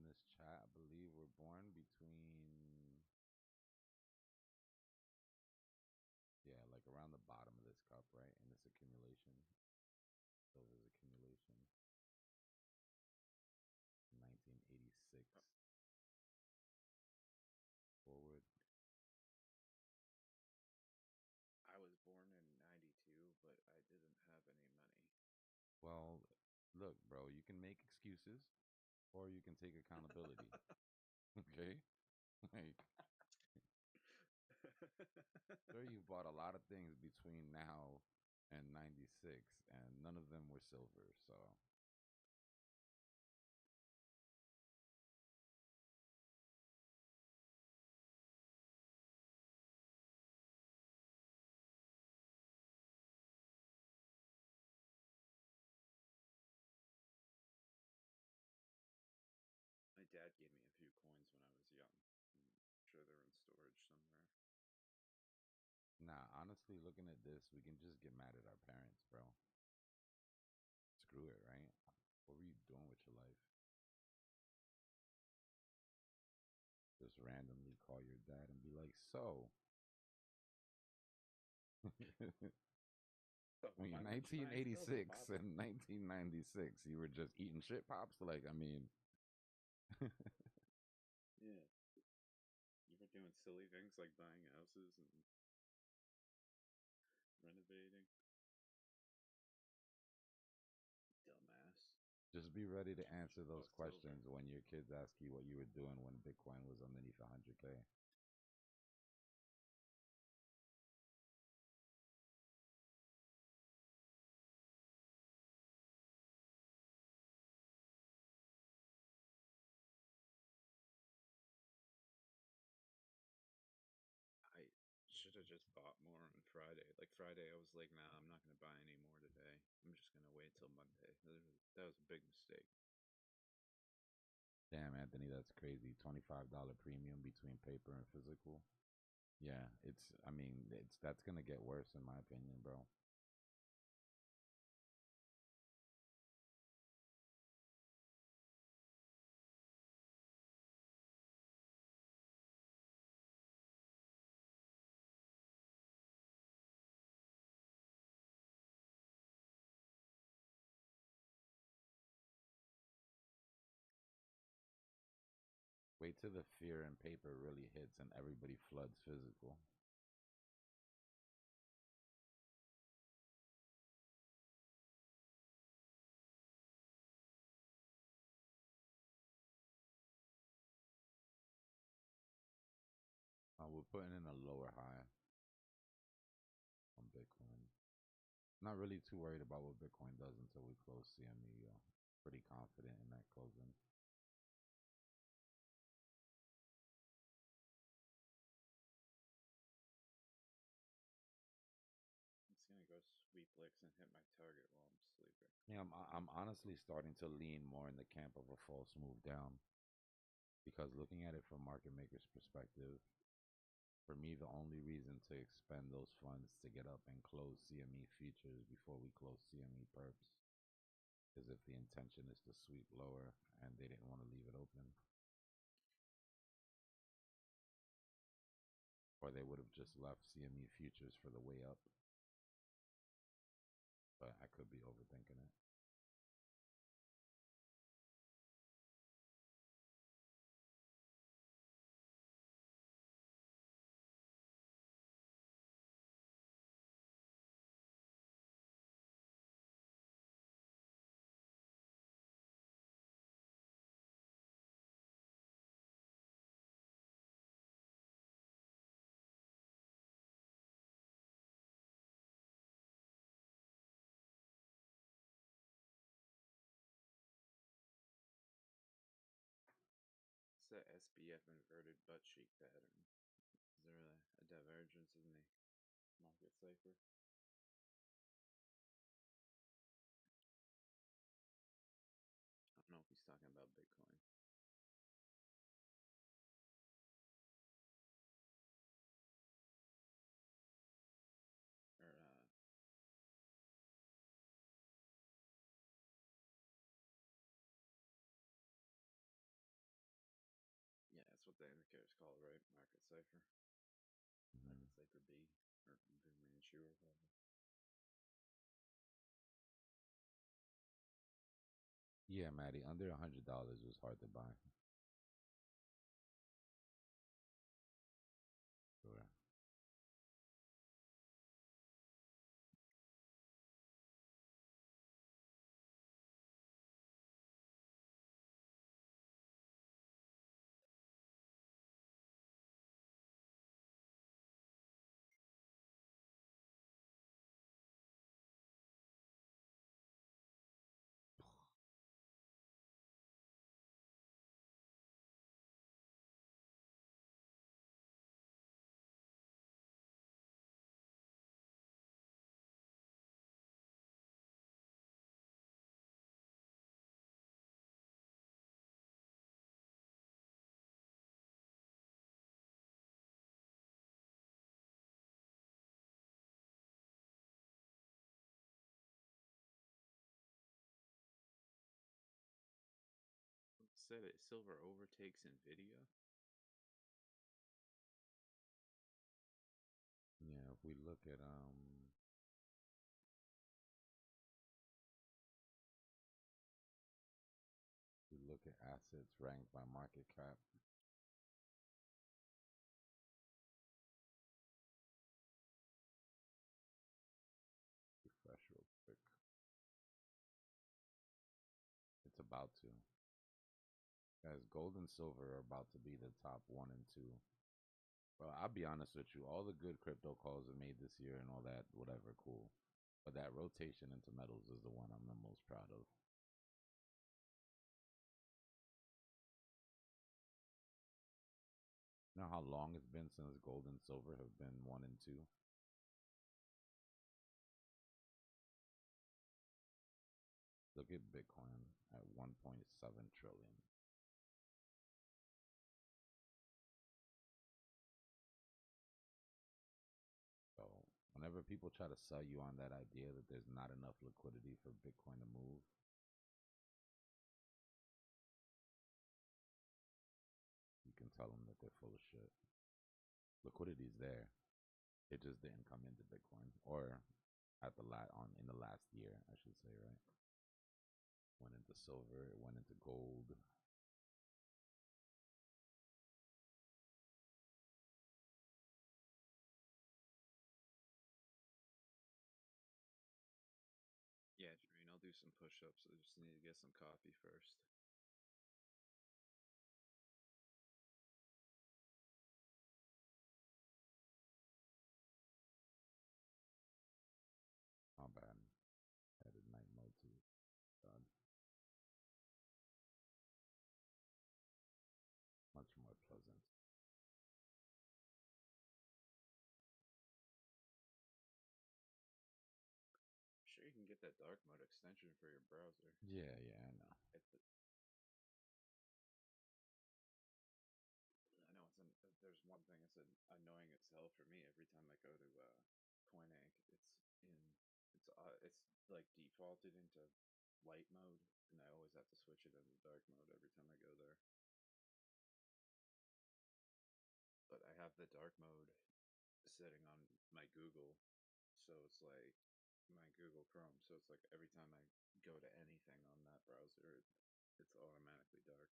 this chat, I believe, were born between, yeah, like around the bottom of this cup, right? In this accumulation, silver's accumulation, 1986 forward. I was born in 92, but I didn't have any money. Well, look, bro, you can make excuses or you can take accountability. Okay? Like, sure, you bought a lot of things between now and 96, and none of them were silver, so. My dad gave me a few coins when I was young. I'm sure they're in storage somewhere. Nah, honestly, looking at this, we can just get mad at our parents, bro. Screw it, right? What were you doing with your life? Just randomly call your dad and be like, so, between Why would you buy silver, 1986 Bob? and 1996, you were just eating shit pops? Like, I mean, Yeah. You were doing silly things like buying houses and renovating. Dumbass. just be ready to You answer should have those bought silver. questions when your kids ask you what you were doing when Bitcoin was underneath 100K. I should have just bought more on Friday. Like Friday, I was like, nah, I'm not gonna buy any more today. I'm just gonna wait till Monday. That was a big mistake. Damn, Anthony, that's crazy. $25 premium between paper and physical. Yeah, I mean, that's gonna get worse in my opinion, bro. Wait till the fear in paper really hits and everybody floods physical. We're putting in a lower high on Bitcoin. Not really too worried about what Bitcoin does until we close CME. Pretty confident in that closing. It's gonna go sweep licks and hit my target while I'm sleeping. Yeah, I'm honestly starting to lean more in the camp of a false move down because looking at it from market makers' perspective, for me, the only reason to expend those funds to get up and close CME futures before we close CME perps is if the intention is to sweep lower and they didn't want to leave it open. Or they would have just left CME futures for the way up. But I could be overthinking it. It's the SBF inverted butt cheek pattern. Is there a divergence in the market cipher? I don't know if he's talking about Bitcoin. Or whatever. Like Mm-hmm. it's like for B or for Manchu or whatever. Yeah, Maddie, under $100 was hard to buy. Sure. Said it. Silver overtakes Nvidia. Yeah, if we look at we look at assets ranked by market cap. Refresh real quick. It's about to. As gold and silver are about to be the top one and two. Well, I'll be honest with you. All the good crypto calls are made this year and all that, whatever, cool. But that rotation into metals is the one I'm the most proud of. You know how long it's been since gold and silver have been one and two? Look at Bitcoin at 1.7 trillion. So whenever people try to sell you on that idea that there's not enough liquidity for Bitcoin to move, you can tell them that they're full of shit. Liquidity's there. It just didn't come into Bitcoin or at the in the last year, I should say, right? Went into silver, it went into gold. Yeah, Jermaine, I'll do some push-ups. I just need to get some coffee first. My bad. Added night mode too. God, much more pleasant. Sure, you can get that dark mode extension for your browser. Yeah, yeah, I know. I know there's one thing that's annoying as hell for me every time I go to CoinEgg. It's like defaulted into light mode, and I always have to switch it into dark mode every time I go there. But I have the dark mode setting on my Google, so it's like my Google Chrome. So it's like every time I go to anything on that browser, it's automatically dark.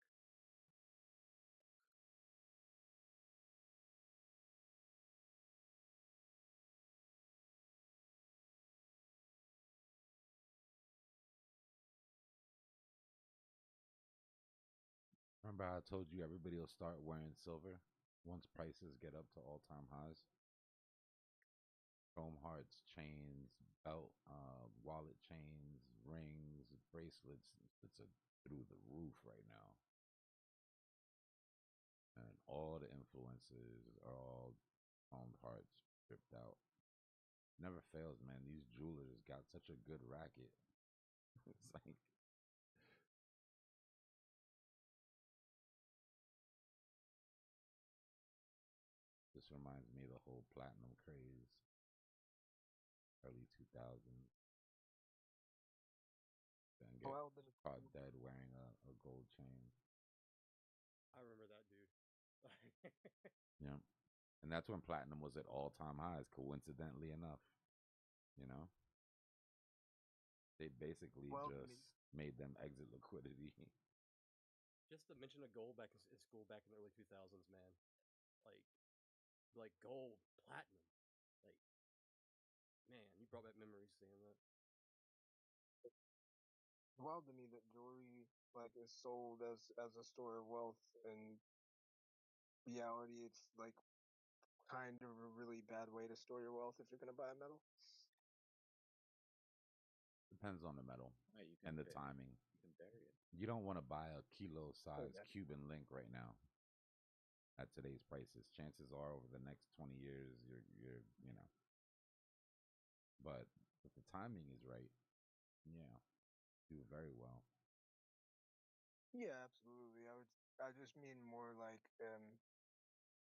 Remember how I told you everybody will start wearing silver once prices get up to all-time highs? Chrome hearts, chains, belt, wallet chains, rings, bracelets. It's through the roof right now. And all the influences are all chromed hearts stripped out. Never fails, man. These jewelers got such a good racket. It's like this reminds me of the whole platinum craze, early 2000s. Then Oh, get that would've been caught cool. dead wearing a gold chain. I remember that dude. Yeah. And that's when platinum was at all-time highs, coincidentally enough. You know, they basically Well, I just mean, made them exit liquidity. Just to mention a gold back in school back in the early 2000s, man. Like gold, platinum. Like, man, you brought back memories saying that. wild to me that jewelry like is sold as a store of wealth, and reality it's like kind of a really bad way to store your wealth if you're gonna buy a metal. Depends on the metal Right, you and can the timing. you can bury it. You don't want to buy a kilo size yeah. Cuban link right now at today's prices. Chances are over the next 20 years you're you know. But if the timing is right, yeah, do very well. Yeah, absolutely. I just mean more like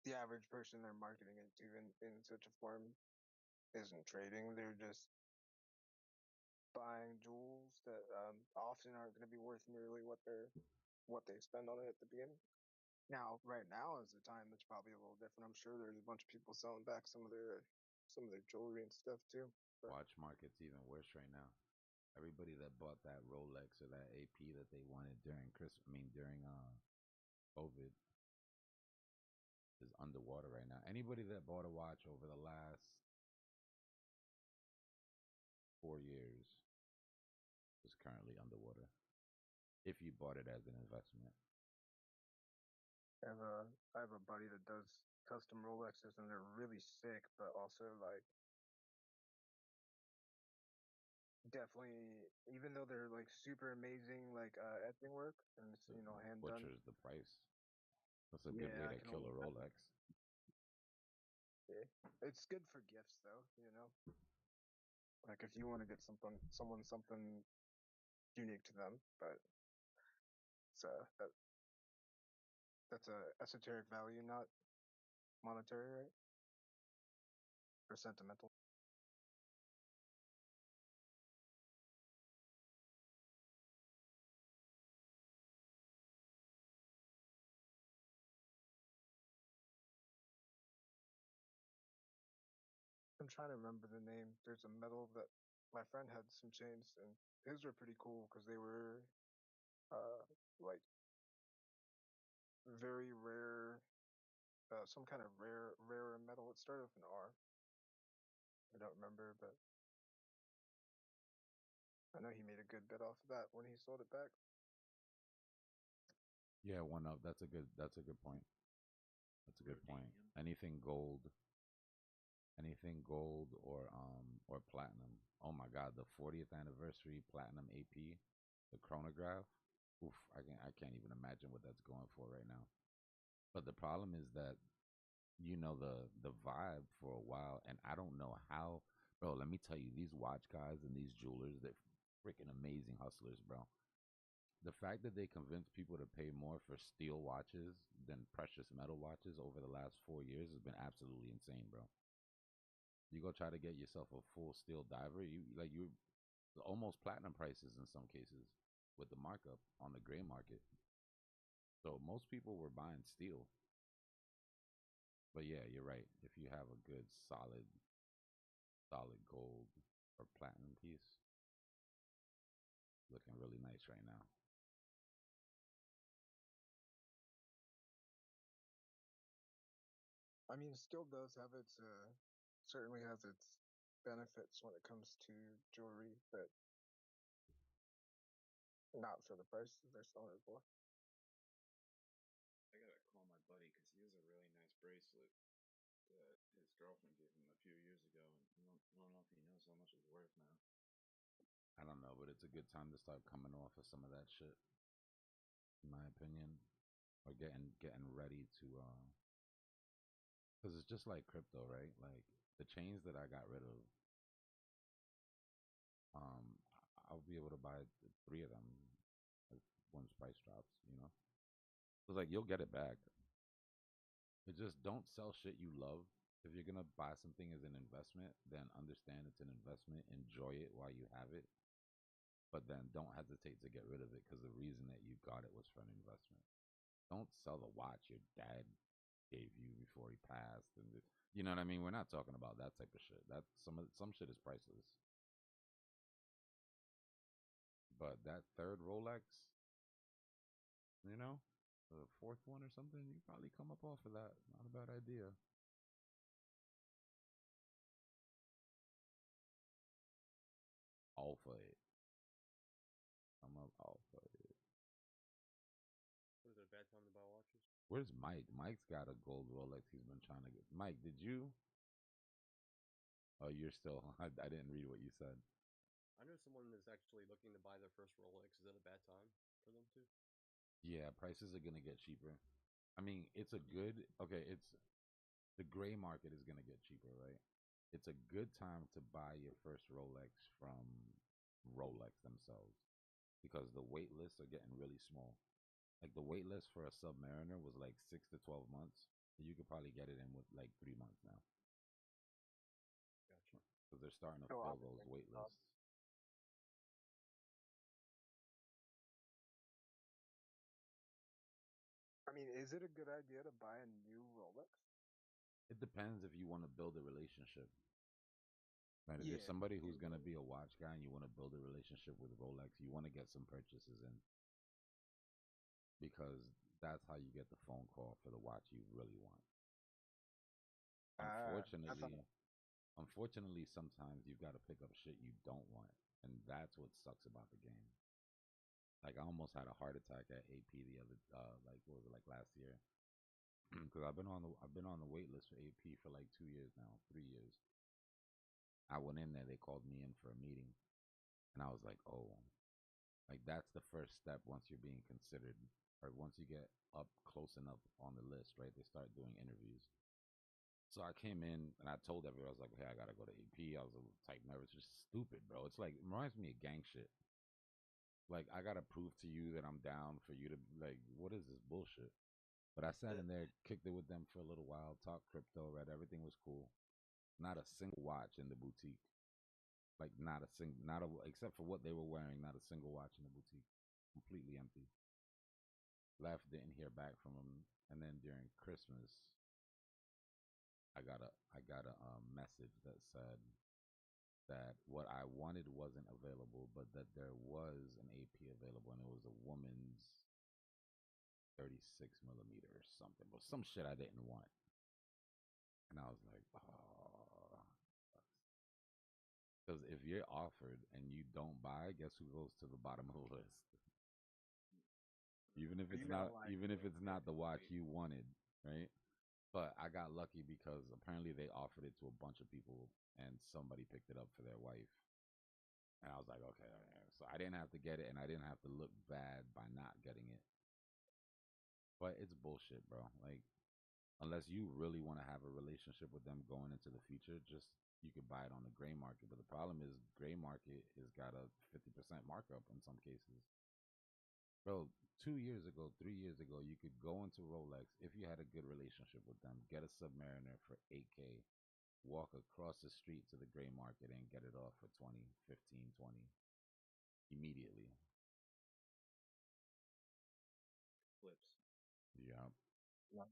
the average person they're marketing it to in such a form isn't trading. They're just buying jewels that often aren't going to be worth nearly what they spend on it at the beginning. Now, right now is the time that's probably a little different. I'm sure there's a bunch of people selling back some of their jewelry and stuff too. But Watch market's even worse right now. Everybody that bought that Rolex or that AP that they wanted during during COVID is underwater right now. Anybody that bought a watch over the last 4 years is currently underwater. If you bought it as an investment. I have a buddy that does custom Rolexes and they're really sick, but also like definitely even though they're like super amazing like etching work and it's It hand done. butchers the price. That's a good way Yeah, I to can kill only a Rolex. yeah. It's good for gifts though, Like if you want to get someone something unique to them, but it's that's a esoteric value, not monetary, right? Or sentimental. I'm trying to remember the name. There's a metal that my friend had some chains, and his were pretty cool because they were uh, like very rare, some kind of rarer metal. It started with an R. I don't remember, but I know he made a good bit off of that when he sold it back. Yeah, one up. That's a good point. That's a good point. Rhodanium. Anything gold or platinum. Oh my god, the 40th anniversary platinum AP, the chronograph. Oof, I can't even imagine what that's going for right now. But the problem is that the vibe for a while, and I don't know how, bro. Let me tell you, these watch guys and these jewelers, they're freaking amazing hustlers, bro. The fact that they convince people to pay more for steel watches than precious metal watches over the last 4 years has been absolutely insane, bro. You go try to get yourself a full steel diver, you almost platinum prices in some cases with the markup on the gray market. So most people were buying steel. But yeah, you're right. If you have a good solid gold or platinum piece, looking really nice right now. I mean, it still does have its certainly has its benefits when it comes to jewelry, but not for the prices they're selling it for. I gotta call my buddy because he has a really nice bracelet that his girlfriend gave him a few years ago, and I don't know if he knows how much it's worth now. I don't know, but it's a good time to start coming off of some of that shit, in my opinion, or getting ready to because it's just like crypto, right? Like the chains that I got rid of, um, I'll be able to buy three of them if once price drops. It's like you'll get it back. But just don't sell shit you love. If you're gonna buy something as an investment, then understand it's an investment. Enjoy it while you have it, but then don't hesitate to get rid of it because the reason that you got it was for an investment. Don't sell the watch your dad gave you before he passed, and you know what I mean. We're not talking about that type of shit. That some shit is priceless. But that third Rolex, you know, the fourth one or something, you probably come up off of that. Not a bad idea. Alpha it. I'm up alpha it. Was it a bad time to buy watches? Where's Mike? Mike's got a gold Rolex he's been trying to get. Mike, did you? Oh, you're still. I didn't read what you said. I know someone that's actually looking to buy their first Rolex. Is it a bad time for them to? Yeah, prices are gonna get cheaper. I mean, it's a good. Okay, it's the gray market is gonna get cheaper, right? It's a good time to buy your first Rolex from Rolex themselves because the wait lists are getting really small. Like the wait list for a Submariner was like 6 to 12 months. You could probably get it in with like 3 months now Gotcha. because they're starting to So fill those obviously, wait lists. I mean, is it a good idea to buy a new Rolex? It depends if you want to build a relationship. Right? If you're Yeah. somebody who's gonna be a watch guy and you want to build a relationship with Rolex, you want to get some purchases in because that's how you get the phone call for the watch you really want. I thought. Unfortunately, sometimes you've got to pick up shit you don't want, and that's what sucks about the game. Like I almost had a heart attack at AP the other, like what was it like last year? Because I've been on the wait list for AP for like 2 years now, 3 years. I went in there, they called me in for a meeting, and I was like, oh, like that's the first step once you're being considered, or once you get up close enough on the list, right? They start doing interviews. So I came in and I told everyone, I was like, hey, I gotta go to AP. I was a little type nervous, just stupid, bro. It's like it reminds me of gang shit. Like I gotta prove to you that I'm down for you to like, what is this bullshit? But I sat in there, kicked it with them for a little while, talked crypto, read everything was cool. Not a single watch in the boutique. Like not a single, not a except for what they were wearing. Not a single watch in the boutique. Completely empty. Left, didn't hear back from them. And then during Christmas, I got a message that said that what I wanted wasn't available, but that there was an AP available, and it was a woman's 36 millimeter or something, but some shit I didn't want. And I was like, oh, because if you're offered and you don't buy, guess who goes to the bottom of the list? Even if Are it's you gonna not, like? even if it's not the watch you wanted, right? But I got lucky because apparently they offered it to a bunch of people, and somebody picked it up for their wife. And I was like, okay, so I didn't have to get it, and I didn't have to look bad by not getting it. But it's bullshit, bro. Like, unless you really want to have a relationship with them going into the future, just you could buy it on the gray market. But the problem is, gray market has got a 50% markup in some cases. Bro, 2 years ago, 3 years ago, you could go into Rolex if you had a good relationship with them, get a Submariner for 8K, walk across the street to the gray market and get it off for 20, 15, 20 immediately. Flips. Yeah. No.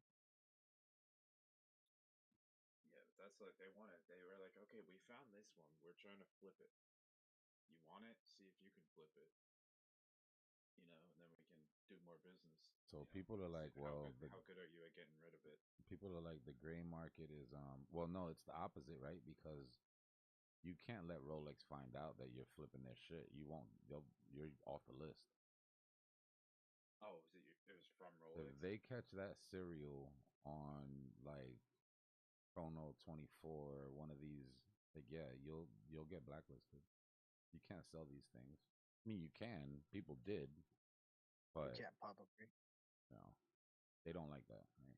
Yeah, but that's like they wanted. They were like, okay, we found this one. We're trying to flip it. You want it? See if you can flip it. You know, and then we can do more business. So You know, people are like, well, how good are you at getting rid of it? people are like the gray market is well no, it's the opposite, right? Because you can't let Rolex find out that you're flipping their shit. You won't. You're off the list. Oh, it was from If Rolex? they catch that serial on like Chrono 24 or one of these, like yeah, you'll get blacklisted. You can't sell these things. I mean, you can. People did, You but can't publicly. you know, they don't like that. Right?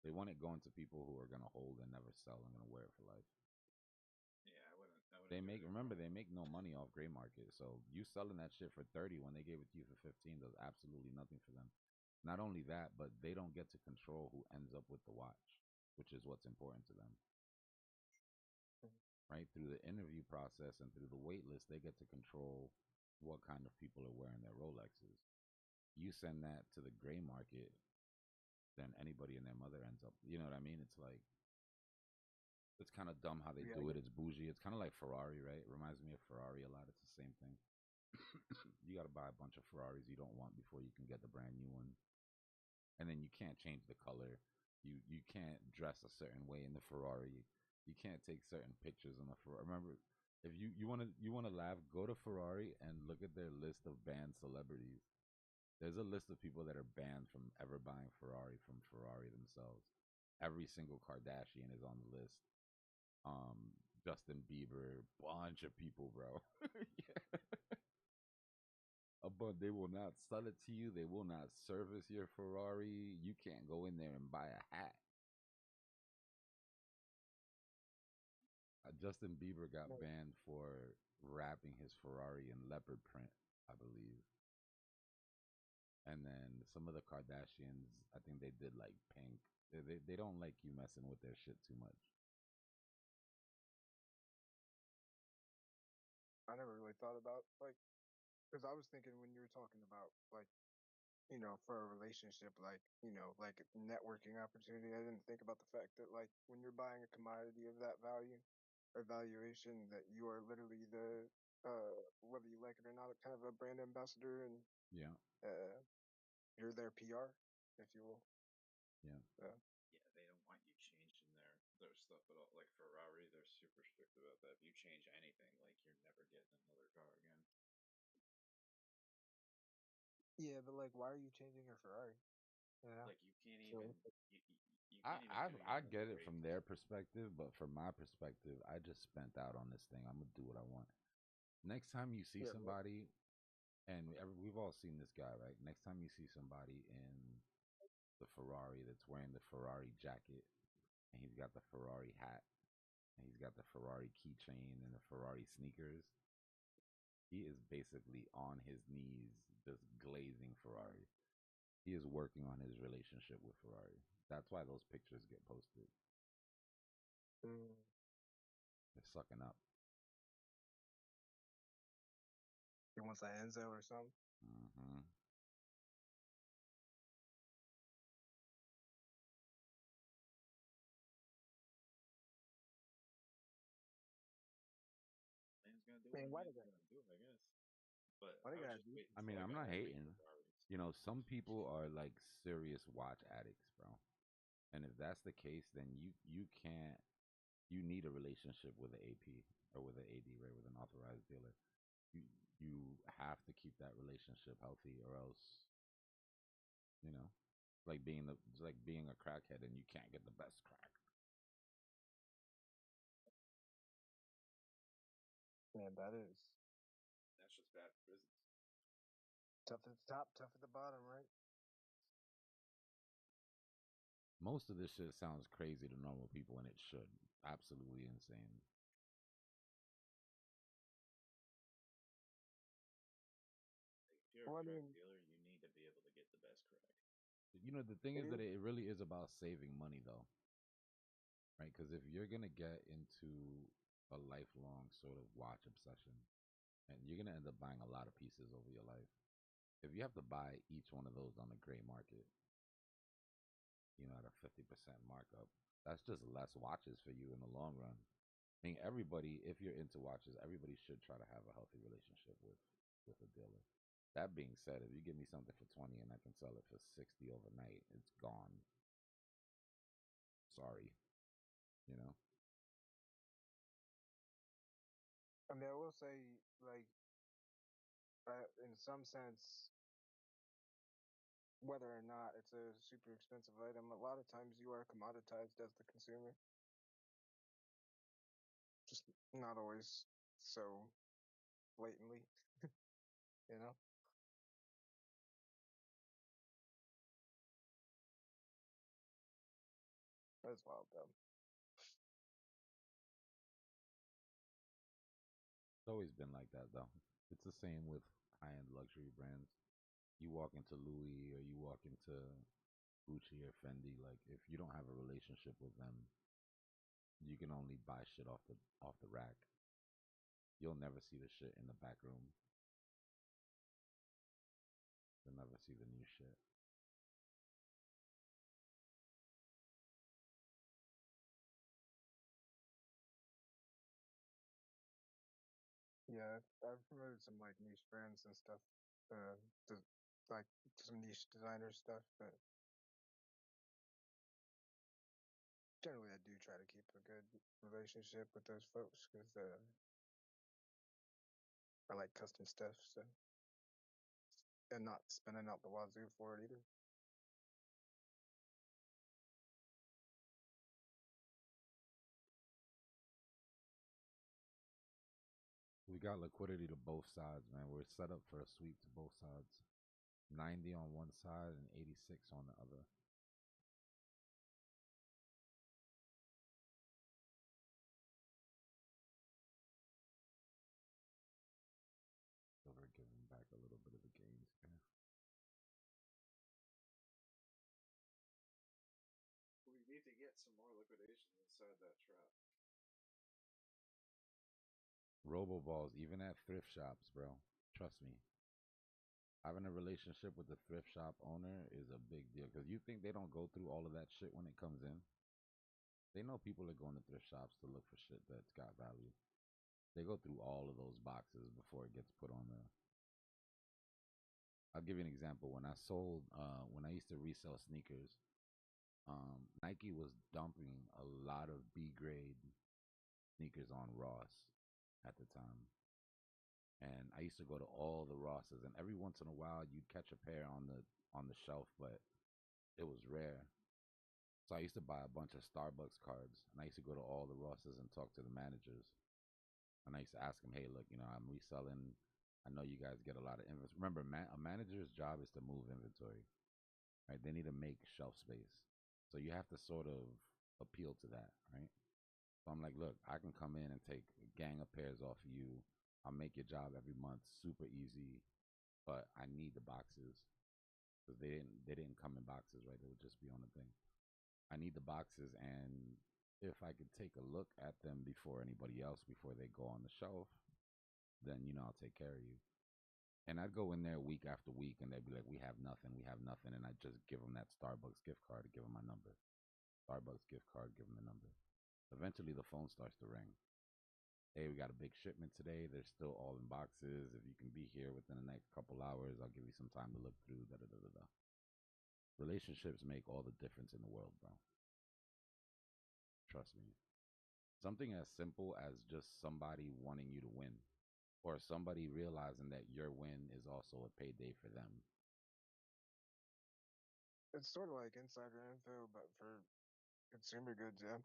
They want it going to people who are gonna hold and never sell and gonna wear it for life. Yeah, I wouldn't. They do make it remember they make no money off gray market. So you selling that shit for 30 when they gave it to you for 15 does absolutely nothing for them. Not only that, but they don't get to control who ends up with the watch, which is what's important to them. Right? Through the interview process and through the wait list, they get to control what kind of people are wearing their Rolexes. You send that to the gray market, then anybody and their mother ends up. You know what I mean? It's like it's kind of dumb how they Yeah, do it. It's bougie. It's kind of like Ferrari, right? It reminds me of Ferrari a lot. It's the same thing. You got to buy a bunch of Ferraris you don't want before you can get the brand new one, and then you can't change the color. You can't dress a certain way in the Ferrari. You can't take certain pictures on the Ferrari. Remember, if you wanna laugh, go to Ferrari and look at their list of banned celebrities. There's a list of people that are banned from ever buying Ferrari from Ferrari themselves. Every single Kardashian is on the list. Justin Bieber, bunch of people, bro. Yeah. But they will not sell it to you. They will not service your Ferrari. You can't go in there and buy a hat. Justin Bieber got no, banned for wrapping his Ferrari in leopard print, I believe. And then some of the Kardashians, I think they did like pink. They don't like you messing with their shit too much. I never really thought about like because I was thinking when you were talking about like for a relationship, like like networking opportunity. I didn't think about the fact that like when you're buying a commodity of that value or valuation, that you are literally the whether you like it or not, kind of a brand ambassador, and Yeah, uh, you're their PR, if you will. yeah. Uh, Yeah, they don't want you changing their stuff at all. Like Ferrari, they're super strict about that. If you change anything, like you're never getting another car again. yeah, but like, why are you changing your Ferrari? Yeah. Like you can't even So you I can't even I do I your own get it from brakes. their perspective, but from my perspective, I just spent out on this thing. I'm gonna do what I want. Next time you see yeah, but somebody, and we've all seen this guy, right? Next time you see somebody in the Ferrari that's wearing the Ferrari jacket, and he's got the Ferrari hat, and he's got the Ferrari keychain and the Ferrari sneakers, he is basically on his knees just glazing Ferrari. He is working on his relationship with Ferrari. That's why those pictures get posted. mm, They're sucking up. he wants an Enzo or something. Hmm. Man's gonna do Man, what a why they man's got gonna do, I guess. But why they I was gotta just do waiting I until mean, I I'm got not three hating. Ferraris. You know, some people are like serious watch addicts, bro. And if that's the case, then you can't. You need a relationship with an AP or with an AD, right? With an authorized dealer. You you have to keep that relationship healthy, or else you know, it's like being a crackhead and you can't get the best crack. man, that is That's just bad for business. tough at the top, tough at the bottom, right? Most of this shit sounds crazy to normal people, and it should. Absolutely insane. Like if you're Well, a I crack mean, dealer, you need to be able to get the best crack. You know, the thing it is that is. it really is about saving money, though, right? Because if you're gonna get into a lifelong sort of watch obsession, and you're gonna end up buying a lot of pieces over your life, if you have to buy each one of those on the gray market, at a 50% markup, that's just less watches for you in the long run. I mean, everybody, if you're into watches, everybody should try to have a healthy relationship with a dealer. That being said, if you give me something for 20 and I can sell it for 60 overnight, it's gone. Sorry, you know. I mean, I will say, like, in some sense, whether or not it's a super expensive item, a lot of times you are commoditized as the consumer. Just not always so blatantly, you know? That's wild, though. It's always been like that, though. It's the same with high-end luxury brands. You walk into Louis or you walk into Gucci or Fendi, like if you don't have a relationship with them, you can only buy shit off the rack. You'll never see the shit in the back room. You'll never see the new shit. Yeah, I've promoted some like niche brands and stuff, to, like some niche designer stuff, but generally I do try to keep a good relationship with those folks because I like custom stuff, so and not spending out the wazoo for it either. We got liquidity to both sides, man. We're set up for a sweep to both sides. 90 on one side and 86 on the other. So we're giving back a little bit of the gains there. We need to get some more liquidations inside that trap. Robo-balls, even at thrift shops, bro. Trust me. Having a relationship with the thrift shop owner is a big deal because you think they don't go through all of that shit when it comes in. They know people are going to thrift shops to look for shit that's got value. They go through all of those boxes before it gets put on the. I'll give you an example. When I used to resell sneakers, Nike was dumping a lot of B grade sneakers on Ross at the time. And I used to go to all the Rosses, and every once in a while you'd catch a pair on the shelf, but it was rare. So I used to buy a bunch of Starbucks cards, and I used to go to all the Rosses and talk to the managers. And I used to ask them, "Hey, look, I'm reselling. I know you guys get a lot of inventory. Remember, a manager's job is to move inventory, right? They need to make shelf space. So you have to sort of appeal to that, right? So I'm like, look, I can come in and take a gang of pairs off of you. I'll make your job every month super easy, but I need the boxes because they didn't come in boxes, right? They would just be on the thing. I need the boxes, and if I could take a look at them before anybody else, before they go on the shelf, then I'll take care of you." And I'd go in there week after week, and they'd be like, we have nothing," and I'd just give them that Starbucks gift card, give them my number. Starbucks gift card, give them the number. Eventually, the phone starts to ring. "Hey, we got a big shipment today. They're still all in boxes. If you can be here within the next couple hours, I'll give you some time to look through. Da da da da da." Relationships make all the difference in the world, bro. Trust me. Something as simple as just somebody wanting you to win, or somebody realizing that your win is also a payday for them. It's sort of like insider info, but for consumer goods. Yeah,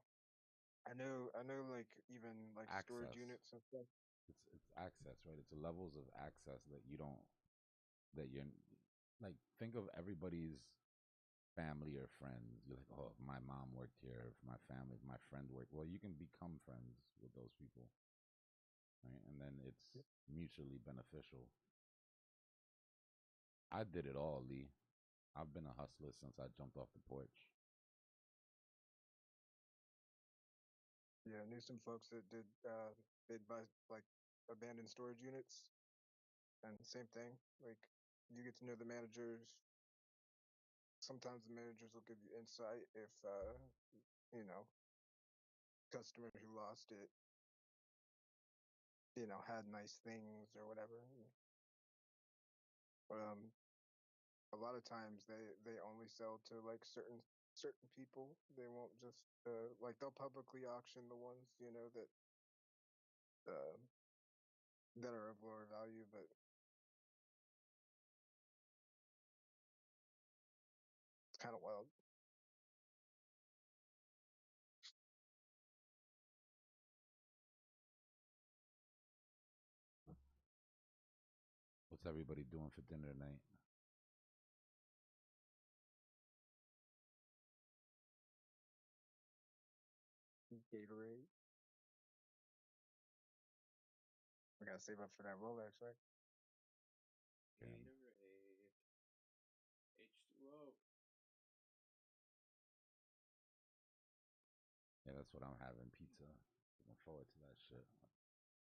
I know, like even like storage Access. units and stuff. It's access, right? It's levels of access that you don't that you're like think of everybody's family or friends. You're like, oh, if my mom worked here, if my friend worked. Well, you can become friends with those people, right? And then it's mutually beneficial. I did it all, Lee. I've been a hustler since I jumped off the porch. Yeah, I knew some folks that did. They'd buy like abandoned storage units, and same thing. Like you get to know the managers. Sometimes the managers will give you insight if you know customer who lost it, had nice things or whatever. A lot of times they only sell to like certain people. They won't just like they'll publicly auction the ones uh, that are of lower value, but it's kind of wild. What's everybody doing for dinner tonight? Gatorade. I gotta save up for that Rolex, right? Gatorade. H2O. Yeah, that's what I'm having. Pizza. Looking forward to that shit.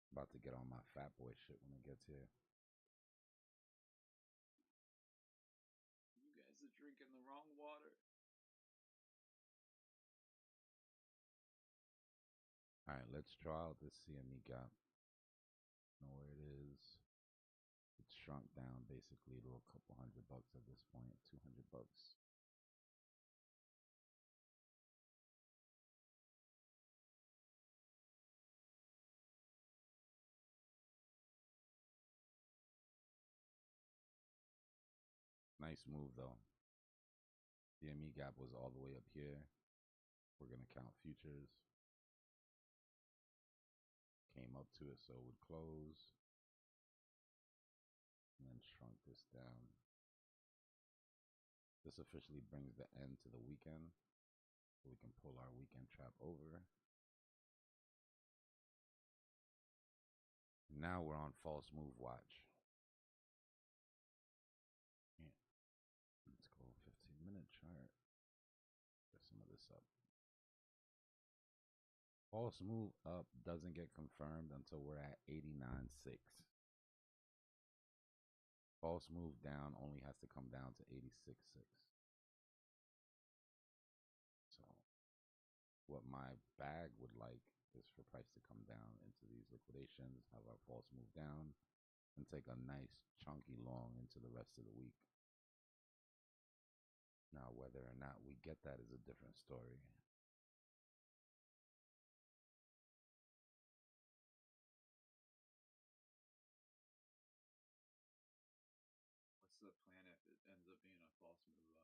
About to get on my fat boy shit when it gets here. You guys are drinking the wrong water. All right, let's draw out this CME gap. know where it is. It's shrunk down basically to a couple $100 at this point, $200. Nice move though. The ME gap was all the way up here. We're gonna count futures. Came up to it so it would close. And then shrunk this down. This officially brings the end to the weekend. So we can pull our weekend trap over. Now we're on false move watch. Yeah. Let's go 15-minute chart. Get some of this up. False move up doesn't get confirmed until we're at 89.6. False move down only has to come down to 86.6. So what my bag would like is for price to come down into these liquidations, have our false move down, and take a nice chunky long into the rest of the week. Now, whether or not we get that is a different story. What's the plan if it ends up being a false move up?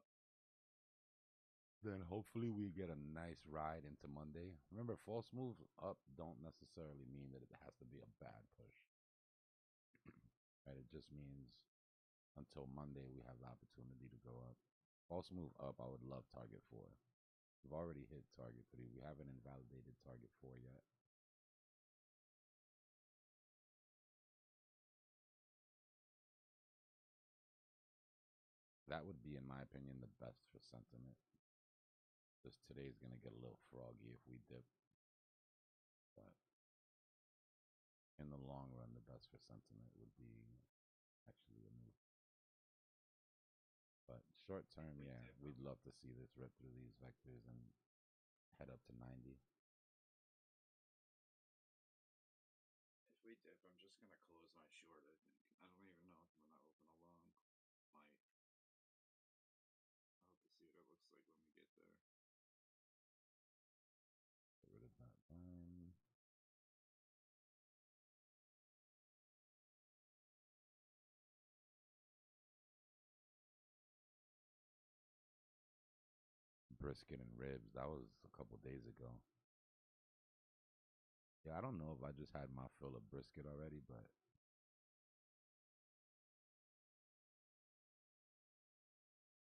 Then hopefully we get a nice ride into Monday. Remember, false moves up don't necessarily mean that it has to be a bad push. Right? It just means until Monday we have the opportunity to go up. False move up, I would love target 4. We've already hit target 3. We haven't invalidated target 4 yet. That would be, in my opinion, the best for sentiment. Just today's going to get a little froggy if we dip. But in the long run, the best for sentiment would be actually a move. But short term, yeah, we'd love to see this rip through these vectors and head up to 90. If we dip, I'm just gonna close my short, I think. I don't even know if I'm gonna open a long. Might. I'll have to see what it looks like when we get there. Get rid of that line. Brisket and ribs, that was a couple days ago. Yeah, I don't know if I just had my fill of brisket already, but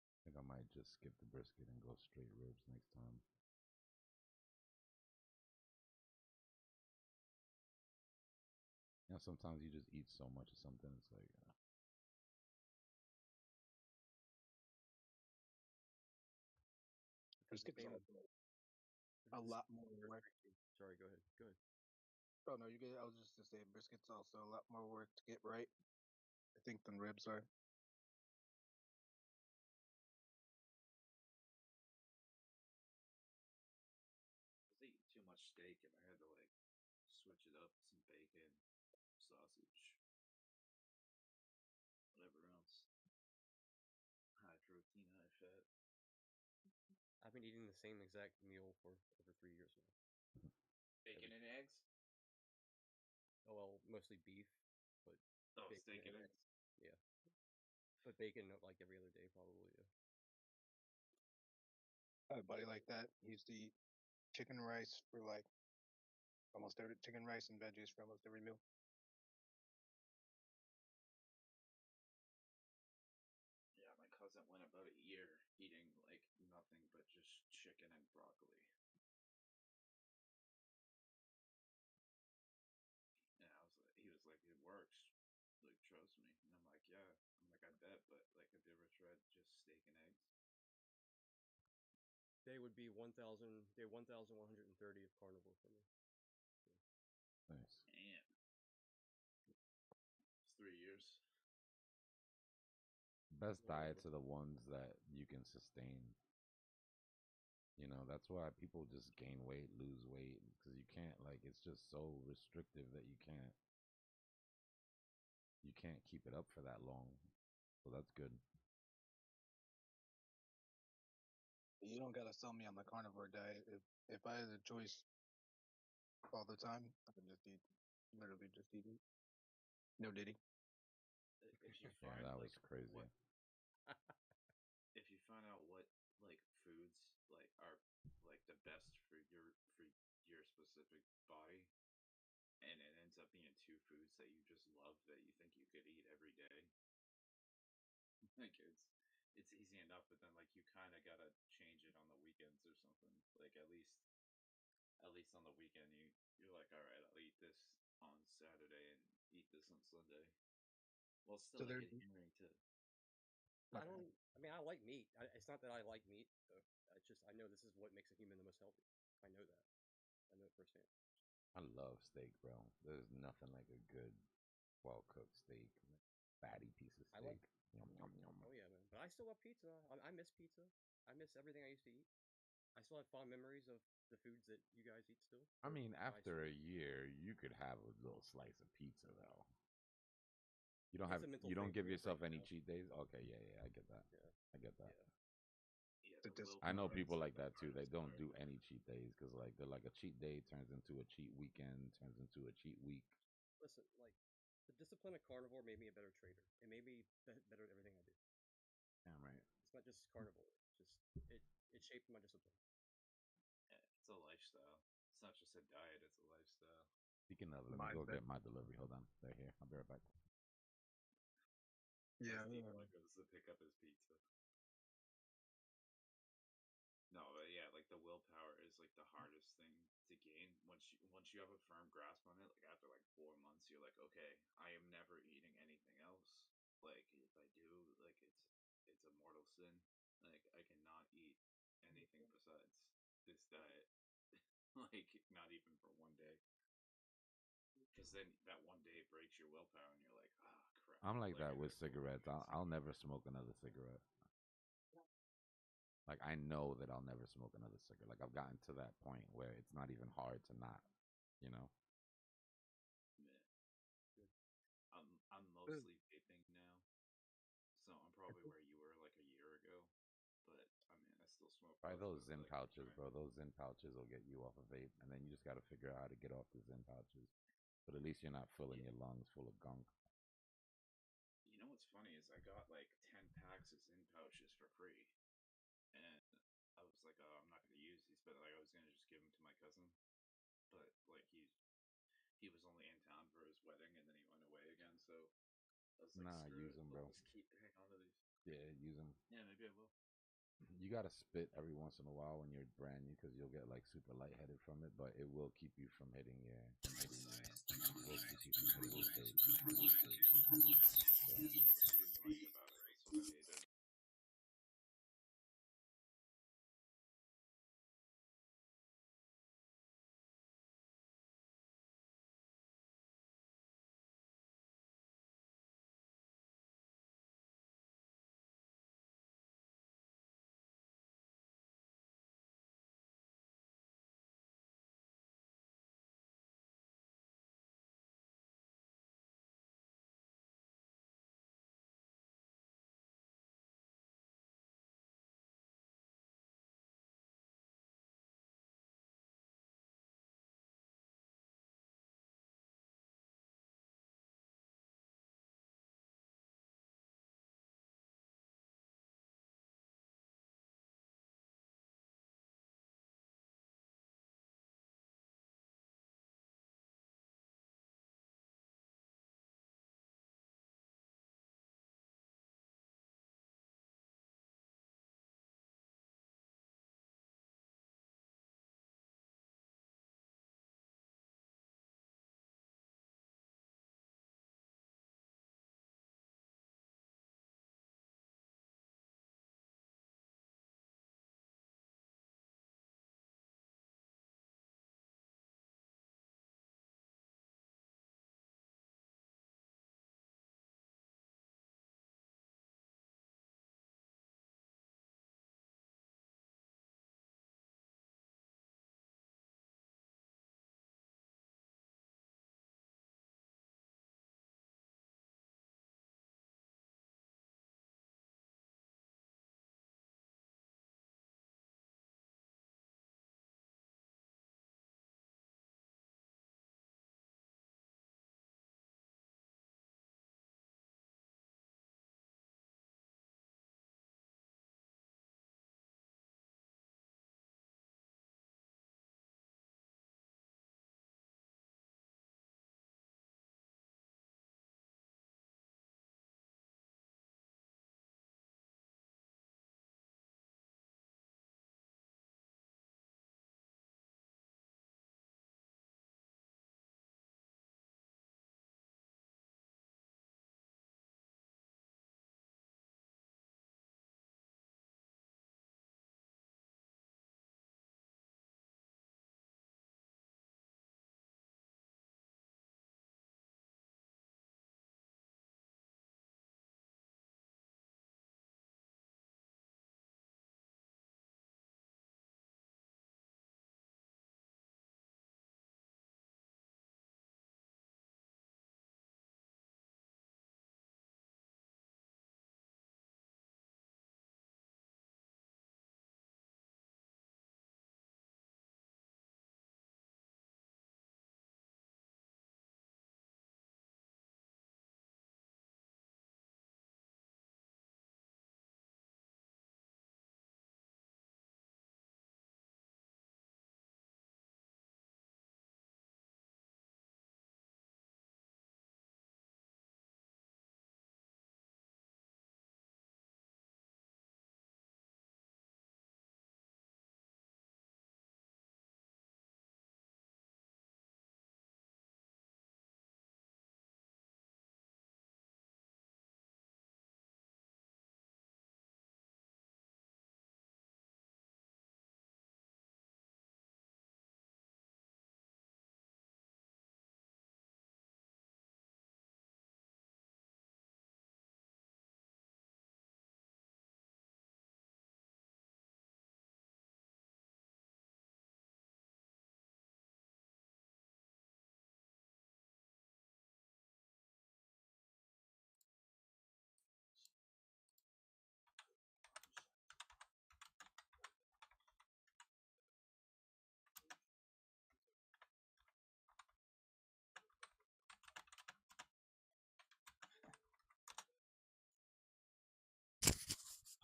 I think I might just skip the brisket and go straight ribs next time. You know, sometimes you just eat so much of something, it's like, Brisket's also a lot more work. Sorry, go ahead. Go ahead. Oh no, you get. I was just to say, brisket's also a lot more work to get right, I think, than ribs are. I was eating too much steak and I had to like switch it up, some bacon, sausage, whatever else. High protein, high fat. I've been eating the same exact meal for over 3 years now. Bacon and eggs? Oh well, mostly beef, but Oh, bacon steak and eggs. Yeah, but bacon like every other day probably. Yeah. I have a buddy like that. He used to eat chicken rice for like almost every chicken rice and veggies for almost every meal. Yeah, my cousin went about a year eating like nothing but just chicken and broccoli. And he was like, it works. Like, trust me. And I'm like, yeah. I'm like, I bet, but like, have you ever tried just steak and eggs? They would be 1,000. They're 1,130 of carnivore for me. nice. Damn. It's 3 years. Best diets are the ones that you can sustain. You know, that's why people just gain weight, lose weight, because you can't, like, it's just so restrictive that you can't. you can't keep it up for that long. So that's good. You don't gotta sell me on the carnivore diet. If I had a choice all the time, I could just eat, literally just eat meat. No Diddy. If you Yeah, find that like was crazy. what if you find out what like foods like are like the best for your specific body, and it ends up being two foods that you just love that you think you could eat every day, like it's easy enough. But then like you kind of gotta change it on the weekends or something. Like at least on the weekend you're like, all right, I'll eat this on Saturday and eat this on Sunday, while So still there's adhering to. I okay. don't. I mean, I like meat. It's not that I like meat. It's just I know this is what makes a human the most healthy. I know that. I know it firsthand. I love steak, bro. There's nothing like a good, well cooked steak, fatty piece of I like. steak. Yum yum yum. Oh yeah, man. But I still love pizza. I miss pizza. I miss everything I used to eat. I still have fond memories of the foods that you guys eat still. I mean, But I after still. a year, you could have a little slice of pizza though. It's a mental You don't thing give for me, yourself you any know? cheat days. Okay, yeah, yeah, I get that. Yeah, I get that. yeah. Yeah, The the I know willpower discipline. people is like like the that too. They hardest don't part. do any cheat days because like they're like a cheat day turns into a cheat weekend, turns into a cheat week. Listen, like the discipline of carnivore made me a better trader. It made me better at everything I do. Damn right. It's not just carnivore. It's just it shaped my discipline. Yeah, it's a lifestyle. It's not just a diet; it's a lifestyle. Speaking of, let me go Mindset. get my delivery. Hold on, they're here. I'll be right back. Yeah. As Decola goes to pick up his pizza. No, but yeah, like the willpower is like the hardest thing to gain. Once you have a firm grasp on it, like after like 4 months, you're like, okay, I am never eating anything else. Like if I do, like it's a mortal sin. Like I cannot eat anything besides this diet. Like not even for one day. Because then that one day breaks your willpower, and you're like, ah, crap. I'm like Like I that with gotta go over cigarettes. against I'll never smoke another cigarette. Like I know that I'll never smoke another cigarette. Like I've gotten to that point where it's not even hard to not, you know. Yeah. I'm Good. mostly vaping now, so I'm probably where you were like a year ago. But I mean, I still smoke Try both. those But Zin like, I'm pouches, trying. bro. Those Zin pouches will get you off a vape, and then you just got to figure out how to get off the Zin pouches. But at least you're not filling Yeah. your lungs full of gunk. You know what's funny is I got like 10 packs of Zin pouches for free, and I was like, oh, I'm not gonna use these, but like I was gonna just give them to my cousin. But like he was only in town for his wedding, and then he went away again. So I was like, Nah, screw use it, them, I'll bro. just keep hang on to these. Yeah, use them. Yeah, maybe I will. You gotta spit every once in a while when you're brand new because you'll get like super lightheaded from it, but it will keep you from hitting your, will keep you from hitting your stage. For sure. That's what I didn't like about it. That's what I hated.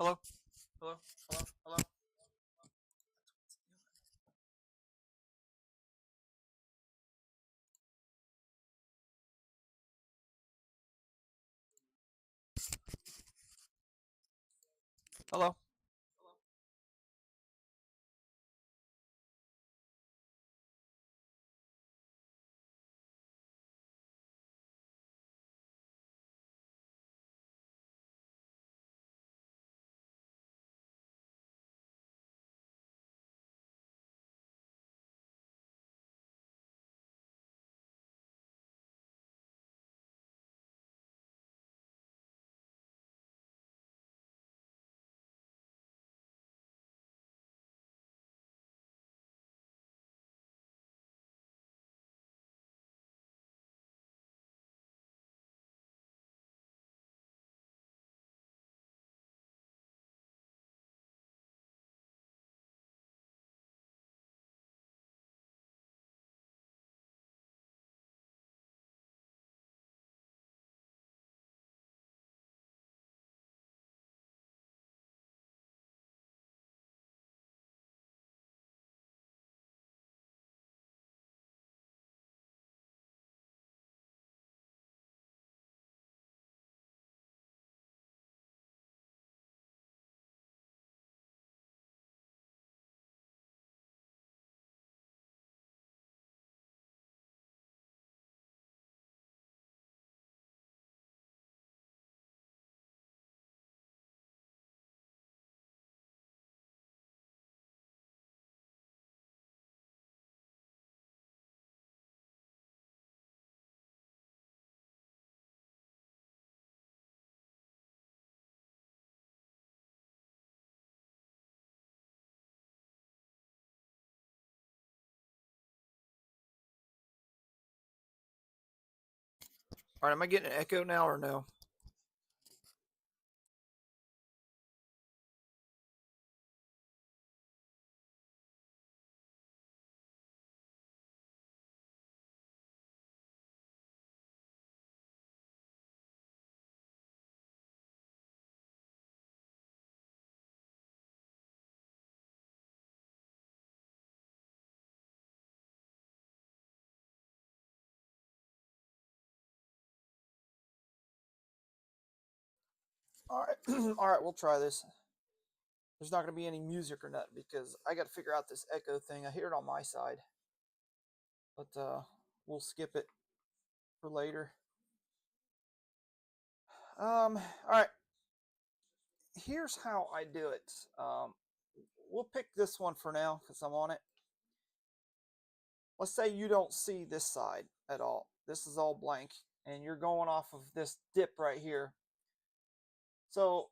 Hello? Hello? Hello? Hello? Hello? All right, am I getting an echo now or no? All right, all right, we'll try this. There's not going to be any music or nothing because I got to figure out this echo thing. I hear it on my side, but we'll skip it for later. All right. Here's how I do it. We'll pick this one for now because I'm on it. Let's say you don't see this side at all. This is all blank, and you're going off of this dip right here. So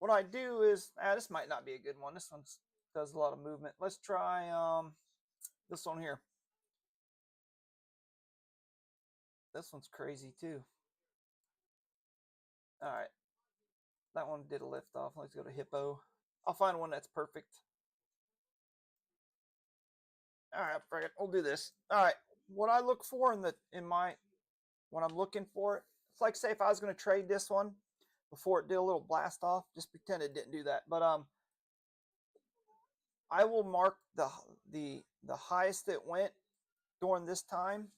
what I do is, this might not be a good one. This one does a lot of movement. Let's try this one here. This one's crazy too. All right, that one did a lift off. Let's go to Hippo. I'll find one that's perfect. All right, forget. We'll do this. All right, what I look for when I'm looking for it, it's like say if I was going to trade this one before it did a little blast off, just pretend it didn't do that. But I will mark the highest it went during this time.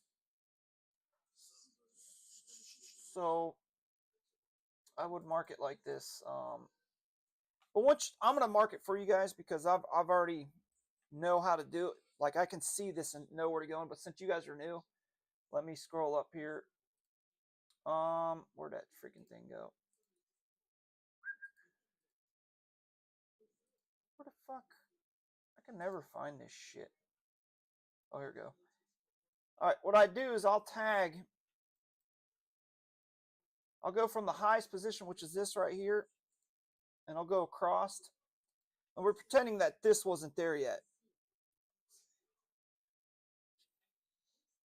So I would mark it like this. But I'm going to mark it for you guys because I've already know how to do it. Like I can see this and know where to go. But since you guys are new, let me scroll up here. Where'd that freaking thing go? Where the fuck? I can never find this shit. Oh, here we go. All right, what I do is I'll go from the highest position, which is this right here, and I'll go across. And we're pretending that this wasn't there yet.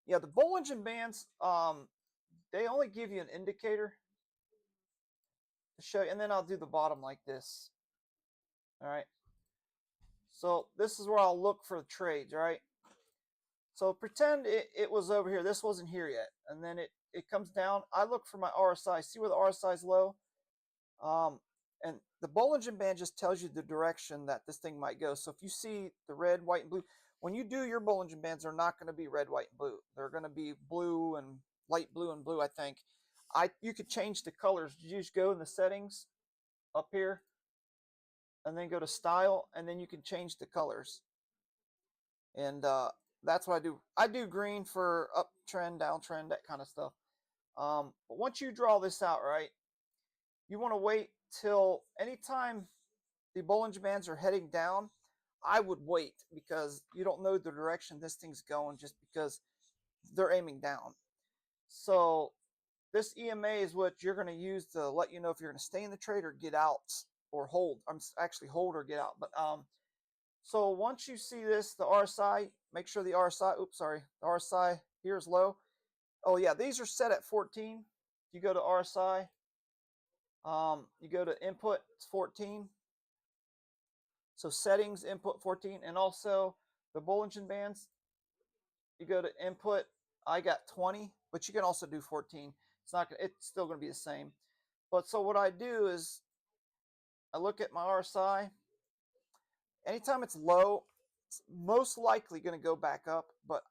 Yeah, the Bollinger Bands, they only give you an indicator to show you, and then I'll do the bottom like this. All right. So this is where I'll look for the trades, right? So pretend it was over here. This wasn't here yet. And then it comes down. I look for my RSI. See where the RSI is low? And the Bollinger Band just tells you the direction that this thing might go. So if you see the red, white, and blue, when you do your Bollinger Bands, they're not going to be red, white, and blue. They're going to be blue and light blue and blue, I think. You could change the colors. You just go in the settings up here and then go to style, and then you can change the colors. And that's what I do. I do green for uptrend, downtrend, that kind of stuff. But once you draw this out, right, you want to wait till anytime the Bollinger Bands are heading down, I would wait, because you don't know the direction this thing's going just because they're aiming down. So this EMA is what you're going to use to let you know if you're going to stay in the trade or get out or hold. I'm actually hold or get out. But so once you see this, the RSI, make sure the RSI, the RSI here is low. Oh yeah, these are set at 14. You go to RSI, you go to input, it's 14. So settings, input 14, and also the Bollinger Bands, you go to input, I got 20, but you can also do 14. It's still going to be the same. But so what I do is I look at my RSI. Anytime it's low, it's most likely going to go back up. But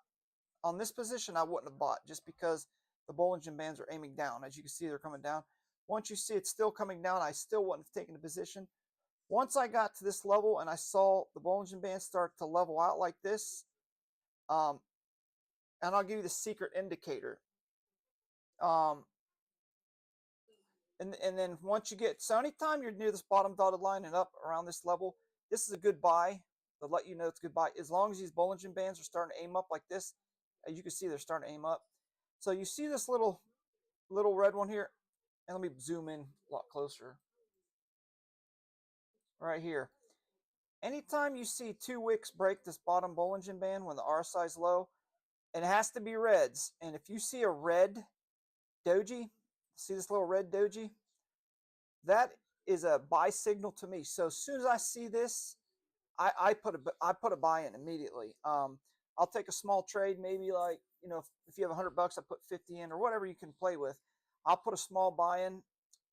on this position, I wouldn't have bought just because the Bollinger Bands are aiming down. As you can see, they're coming down. Once you see it's still coming down, I still wouldn't have taken a position. Once I got to this level and I saw the Bollinger Band start to level out like this, and I'll give you the secret indicator. And then once you get, so anytime you're near this bottom dotted line and up around this level, this is a good buy. They'll let you know it's a good buy. As long as these Bollinger Bands are starting to aim up like this, as you can see, they're starting to aim up. So you see this little red one here, and let me zoom in a lot closer. Right here. Anytime you see two wicks break this bottom Bollinger Band when the RSI is low, and it has to be reds. And if you see a red doji, see this little red doji? That is a buy signal to me. So as soon as I see this, I put a buy in immediately. I'll take a small trade, maybe like, you know, if you have $100, I put 50 in or whatever you can play with. I'll put a small buy in,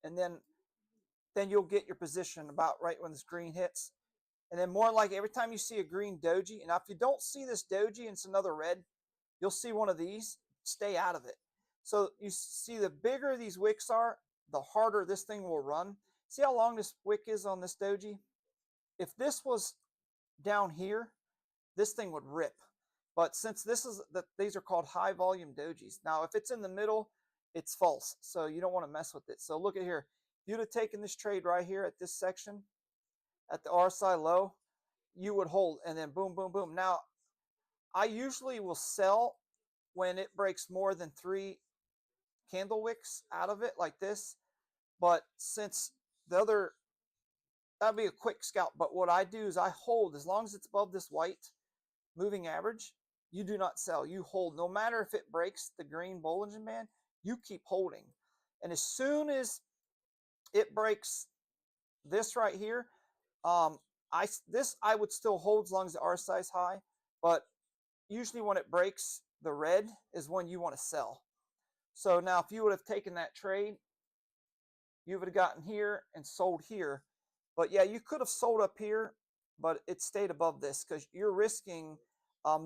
and then you'll get your position about right when this green hits. And then more like every time you see a green doji, and if you don't see this doji and it's another red, you'll see one of these, stay out of it. So you see the bigger these wicks are, the harder this thing will run. See how long this wick is on this doji? If this was down here, this thing would rip. But since these are called high volume dojis. Now, if it's in the middle, it's false. So you don't want to mess with it. So look at here. If you'd have taken this trade right here at this section, at the RSI low, you would hold, and then boom, boom, boom. Now, I usually will sell when it breaks more than 3 candle wicks out of it like this. But since that'd be a quick scalp. But what I do is I hold as long as it's above this white moving average. You do not sell. You hold. No matter if it breaks the green Bollinger Band, you keep holding. And as soon as it breaks this right here, I would still hold as long as the RSI is high. But usually when it breaks the red is when you want to sell. So now if you would have taken that trade, you would have gotten here and sold here. But yeah, you could have sold up here, but it stayed above this because you're risking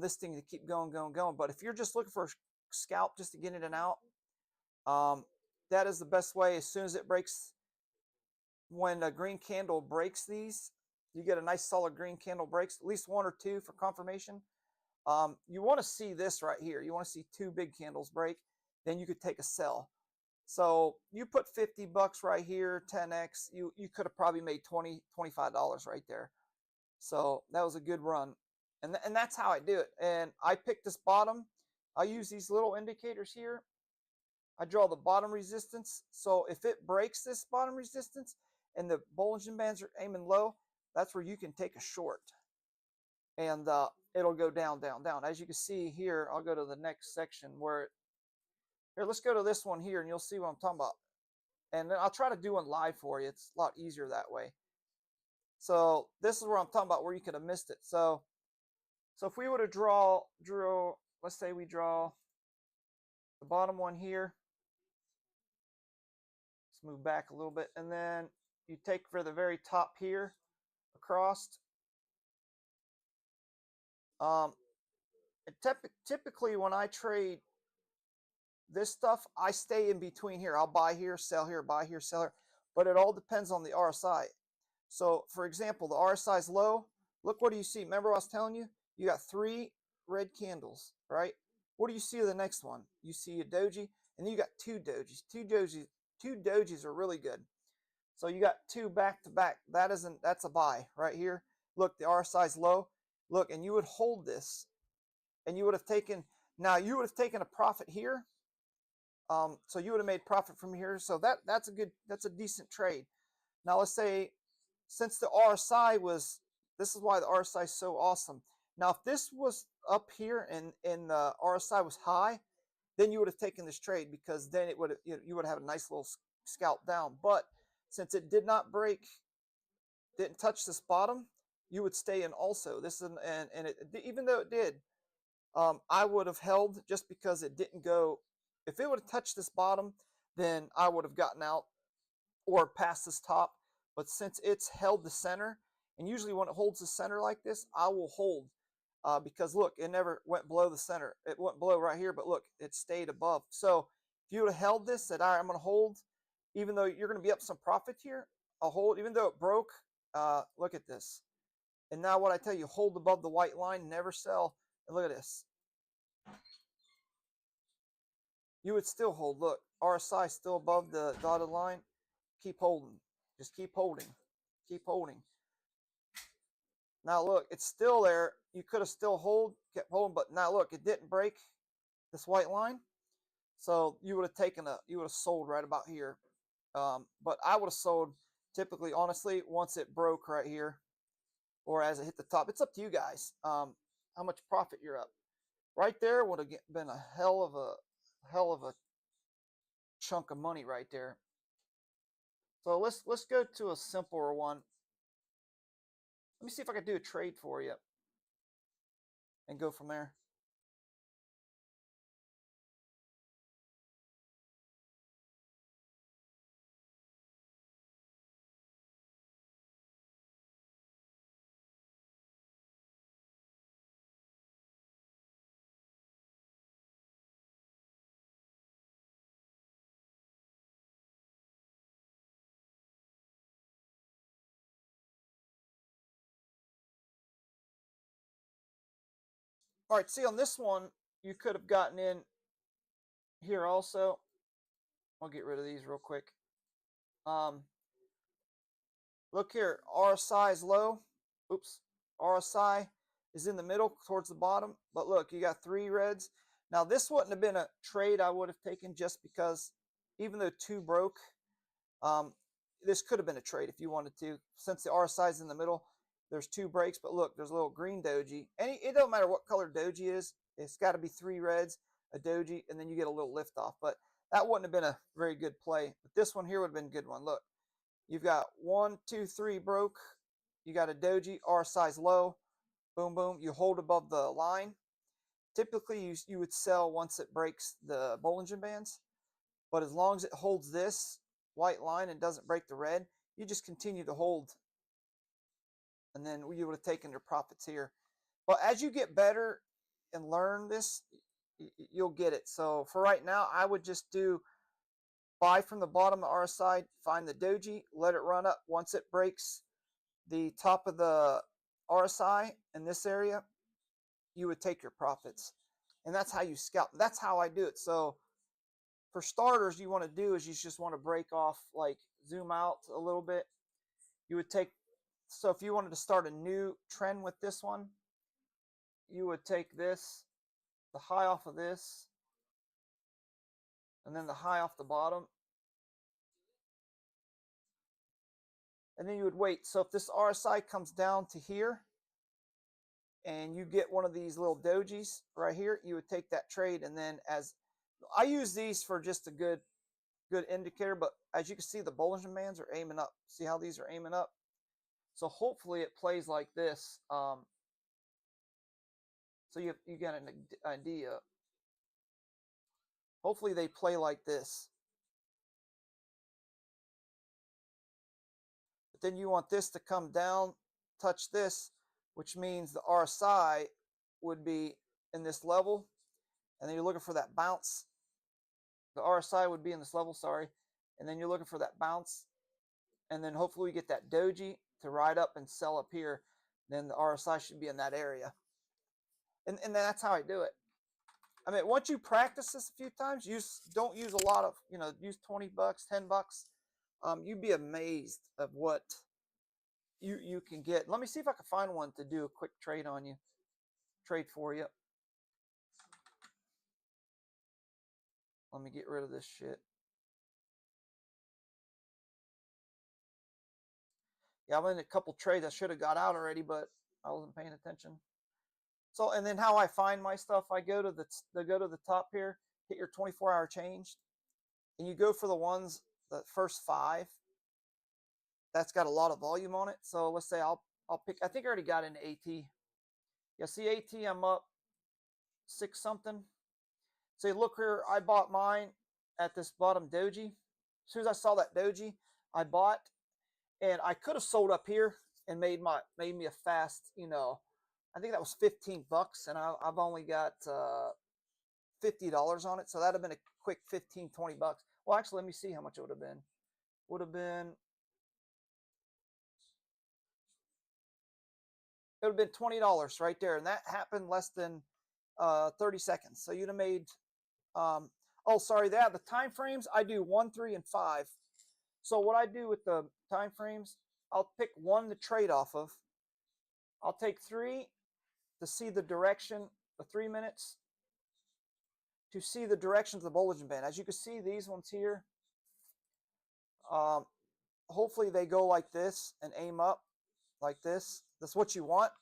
this thing to keep going, going, going. But if you're just looking for a scalp just to get in and out, that is the best way. As soon as it breaks, when a green candle breaks these, you get a nice solid green candle breaks, at least 1 or 2 for confirmation. You want to see this right here. You want to see 2 big candles break. Then you could take a sell. So you put $50 right here, 10x. You could have probably made $20, $25 right there. So that was a good run. And that's how I do it. And I picked this bottom. I use these little indicators here. I draw the bottom resistance. So if it breaks this bottom resistance and the Bollinger Bands are aiming low, that's where you can take a short. And it'll go down, down, down. As you can see here, I'll go to the next section where here, let's go to this one here, and you'll see what I'm talking about. And then I'll try to do one live for you. It's a lot easier that way. So this is where I'm talking about where you could have missed it. So if we would have drew, let's say we draw the bottom one here. Let's move back a little bit. And then you take for the very top here across. Typically when I trade this stuff, I stay in between here. I'll buy here, sell here, buy here, sell here. But it all depends on the RSI. So, for example, the RSI is low. Look, what do you see? Remember what I was telling you? You got 3 red candles, right? What do you see of the next one? You see a doji, and then you got 2 dojis. Two dojis are really good. So you got 2 back to back. That's a buy right here. Look, the RSI is low. Look, and you would hold this, and you would have taken. Now you would have taken a profit here. So you would have made profit from here. So that's a decent trade. Now let's say, since the RSI was, this is why the RSI is so awesome. Now if this was up here and the RSI was high, then you would have taken this trade, because then it would, you would have a nice little scalp down. But since it did not break, didn't touch this bottom, you would stay in also. This is and it, even though it did, I would have held, just because it didn't go. If it would have touched this bottom, then I would have gotten out or past this top. But since it's held the center, and usually when it holds the center like this, I will hold, because look, it never went below the center. It went below right here, but look, it stayed above. So if you would have held this, said, all right, I'm going to hold, even though you're going to be up some profit here, I'll hold, even though it broke. Look at this. And now what I tell you, hold above the white line, never sell. And look at this. You would still hold. Look, RSI still above the dotted line. Keep holding. Just keep holding. Keep holding. Now look, it's still there. You could have still kept holding, but now look, it didn't break this white line. So you would have sold right about here. But I would have sold typically, honestly, once it broke right here, or as it hit the top. It's up to you guys. How much profit you're up. Right there would have been a hell of a chunk of money right there. So let's go to a simpler one. Let me see if I can do a trade for you and go from there. All right, see on this one, you could have gotten in here also. I'll get rid of these real quick. Look here, RSI is low. Oops, RSI is in the middle towards the bottom. But look, you got 3 reds. Now this wouldn't have been a trade I would have taken, just because even though 2 broke, this could have been a trade if you wanted to. Since the RSI is in the middle, there's 2 breaks. But look, there's a little green doji. And it don't matter what color doji is. It's got to be 3 reds, a doji, and then you get a little lift off. But that wouldn't have been a very good play. But this one here would have been a good one. Look, you've got 1, 2, 3 broke. You got a doji, RSI is low. Boom, boom. You hold above the line. Typically, you would sell once it breaks the Bollinger Bands. But as long as it holds this white line and doesn't break the red, you just continue to hold. And then you would have taken your profits here. But as you get better and learn this, you'll get it. So for right now, I would just do buy from the bottom of RSI, find the doji, let it run up. Once it breaks the top of the RSI in this area, you would take your profits. And that's how you scalp. That's how I do it. So for starters, you want to do is you just want to break off, like zoom out a little bit. You would take, so if you wanted to start a new trend with this one, you would take this, the high off of this, and then the high off the bottom. And then you would wait. So if this RSI comes down to here, and you get one of these little dojis right here, you would take that trade. And then, as I use these for just a good indicator, but as you can see, the Bollinger Bands are aiming up. See how these are aiming up? So hopefully it plays like this. So you get an idea. Hopefully they play like this. then you want this to come down, touch this, which means the RSI would be in this level. And then you're looking for that bounce. The RSI would be in this level, sorry. And then you're looking for that bounce. And then hopefully we get that doji to ride up and sell up here. Then the RSI should be in that area. And that's how I do it. I mean, once you practice this a few times, don't use a lot of, use 20 bucks, 10 bucks. You'd be amazed of what you can get. Let me see if I can find one to do a quick trade on you. Trade for you. Let me get rid of this shit. Yeah, I'm in a couple trades I should have got out already, but I wasn't paying attention. So, and then how I find my stuff, I go to the top here, hit your 24-hour change, and you go for the ones, the first 5. That's got a lot of volume on it. So let's say I'll pick. I think I already got into AT. Yeah, see AT, I'm up 6 something. So look here, I bought mine at this bottom doji. As soon as I saw that doji, I bought, and I could have sold up here and made me a fast, I think that was 15 bucks, and I've only got $50 on it, so that'd have been a quick 15, 20 bucks. Well, actually, let me see how much it would have been. It would have been $20 right there, and that happened less than 30 seconds. So you'd have made, oh, sorry, the time frames, I do 1, 3, and 5. So what I do with the time frames, I'll pick 1 to trade off of. I'll take 3 to see the direction, the 3 minutes, to see the direction of the Bollinger Band. As you can see, these ones here, hopefully they go like this and aim up like this. That's what you want.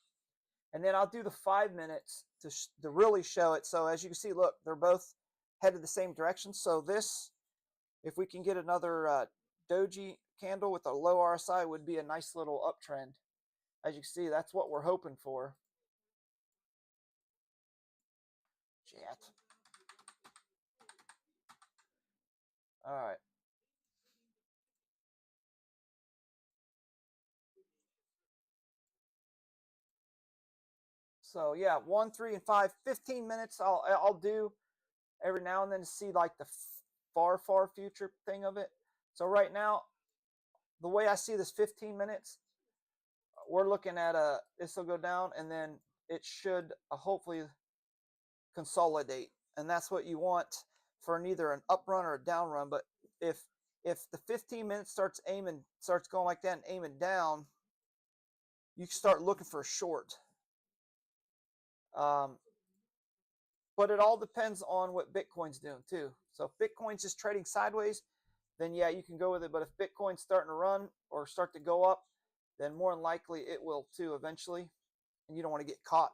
And then I'll do the 5 minutes to really show it. So as you can see, look, they're both headed the same direction. So this, if we can get another doji candle with a low RSI, would be a nice little uptrend. As you can see, that's what we're hoping for. Jet. All right. So yeah, 1, 3, and 5, 15 minutes. I'll do every now and then to see like the far future thing of it. So right now, the way I see this 15 minutes, we're looking at this will go down, and then it should hopefully consolidate, and that's what you want for neither an up run or a down run. But if the 15 minutes starts going like that and aiming down, you can start looking for a short. But it all depends on what Bitcoin's doing too. So if Bitcoin's just trading sideways, then yeah, you can go with it. But if Bitcoin's starting to run or start to go up, then more than likely it will too eventually, and you don't want to get caught